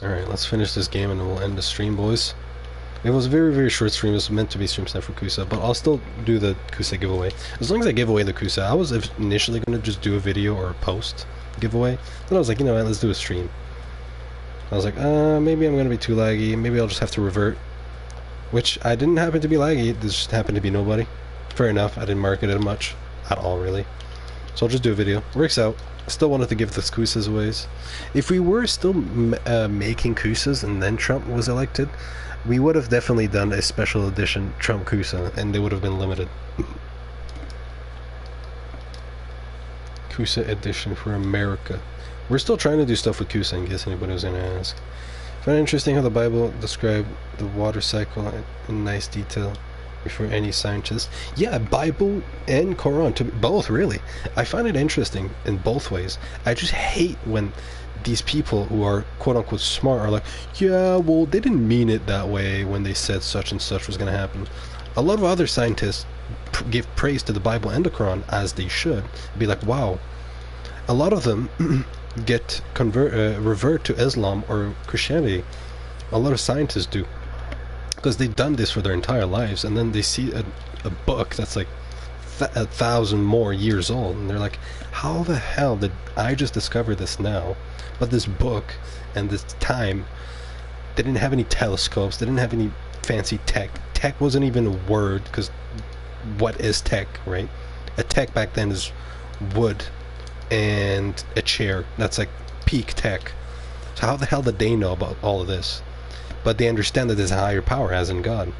Alright, let's finish this game and we'll end the stream, boys. It was a very, very short stream. It was meant to be stream Snipe for Cusa, but I'll still do the Cusa giveaway. As long as I give away the Cusa, I was initially going to just do a video or a post giveaway. Then I was like, you know what, let's do a stream. I was like, maybe I'm going to be too laggy. Maybe I'll just have to revert. Which, I didn't happen to be laggy. This just happened to be nobody. Fair enough. I didn't market it much. At all, really. So I'll just do a video. Works out. Still wanted to give the Cusas away. If we were still making Cusas and then Trump was elected, we would have definitely done a special edition Trump Cusa, and they would have been limited. Cusa edition for America. We're still trying to do stuff with Cusa, in case anybody was going to ask. I find it interesting how the Bible described the water cycle in nice detail before any scientist. Yeah, Bible and Quran, both, really. I find it interesting in both ways. I just hate when these people who are quote-unquote smart are like, yeah, well, they didn't mean it that way when they said such and such was going to happen. A lot of other scientists give praise to the Bible and the Quran, as they should. Be like, wow. A lot of them revert to Islam or Christianity. A lot of scientists do, because they've done this for their entire lives, and then they see a book that's like 1,000 more years old, and they're like, how the hell did I just discover this now? But this book and this time, they didn't have any telescopes, they didn't have any fancy tech. Tech wasn't even a word, because what is tech, right? A tech back then is wood and a chair. That's like peak tech. So how the hell did they know about all of this? But they understand that there's a higher power, as in God.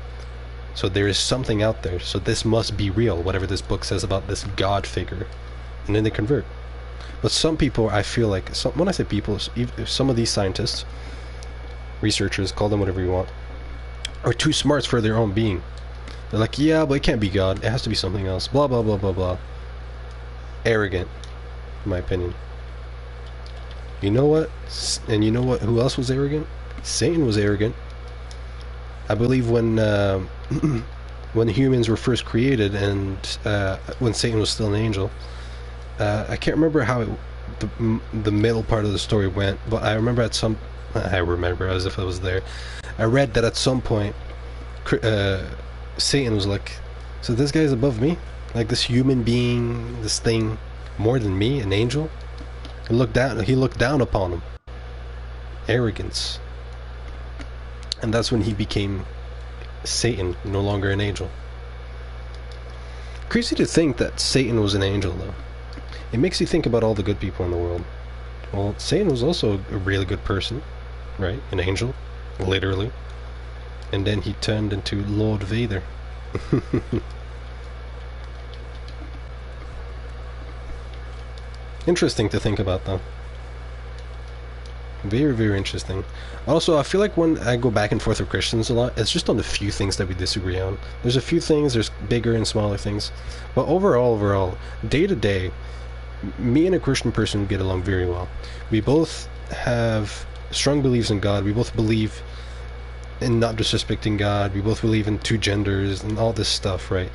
So there is something out there. So this must be real, whatever this book says about this God figure. And then they convert. But some people, I feel like, when I say people, some of these scientists, researchers, call them whatever you want, are too smart for their own being. They're like, yeah, but it can't be God. It has to be something else. Blah, blah, blah, blah, blah. Arrogant, in my opinion. You know what? And you know what? Who else was arrogant? Satan was arrogant. I believe when when humans were first created, and when Satan was still an angel, I can't remember how the middle part of the story went, but I remember I remember as if I was there. I read that at some point Satan was like, so this guy's above me? Like this human being, this thing, more than me, an angel? He looked down upon him. Arrogance. And that's when he became Satan, no longer an angel. Crazy to think that Satan was an angel, though. It makes you think about all the good people in the world. Well, Satan was also a really good person, right? An angel, literally. And then he turned into Lord Vader. Interesting to think about, though. Very, very interesting. Also, I feel like when I go back and forth with Christians a lot, it's just on the few things that we disagree on. There's a few things, there's bigger and smaller things. But overall, day to day, me and a Christian person get along very well. We both have strong beliefs in God. We both believe in not disrespecting God. We both believe in two genders and all this stuff, right?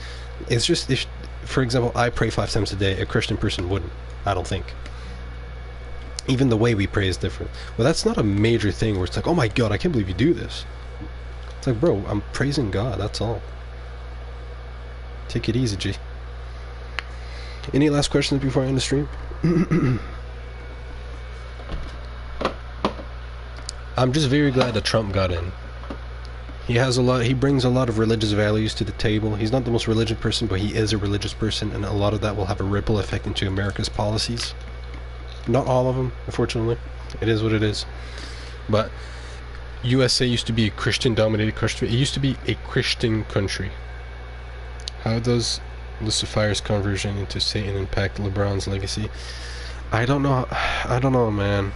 It's just, if, for example, I pray 5 times a day. A Christian person wouldn't, I don't think. Even the way we pray is different. Well, that's not a major thing where it's like, oh my God, I can't believe you do this. It's like, bro, I'm praising God, that's all. Take it easy, G. Any last questions before I end the stream? I'm just very glad that Trump got in. He brings a lot of religious values to the table. He's not the most religious person, but he is a religious person, and a lot of that will have a ripple effect into America's policies. Not all of them, unfortunately. It is what it is. But USA used to be a Christian-dominated country. It used to be a Christian country. How does Lucifer's conversion into Satan impact LeBron's legacy? I don't know. I don't know, man.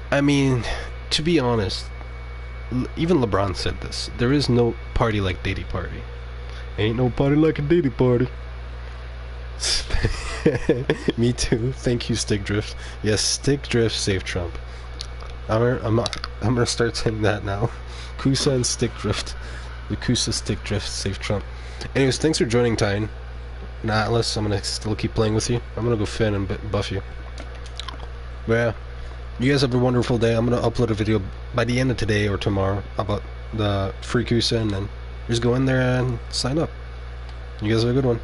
I mean, to be honest, even LeBron said this. There is no party like Diddy party. Ain't no party like a Diddy party. Me too. Thank you, Stick Drift. Yes, Stick Drift, save Trump. I'm gonna start saying that now. Cusa and Stick Drift. The Cusa Stick Drift, save Trump. Anyways, thanks for joining, Tyne. And Atlas, I'm gonna still keep playing with you. I'm gonna go fin and buff you. But yeah, you guys have a wonderful day. I'm gonna upload a video by the end of today or tomorrow about the free Cusa, and then just go in there and sign up. You guys have a good one.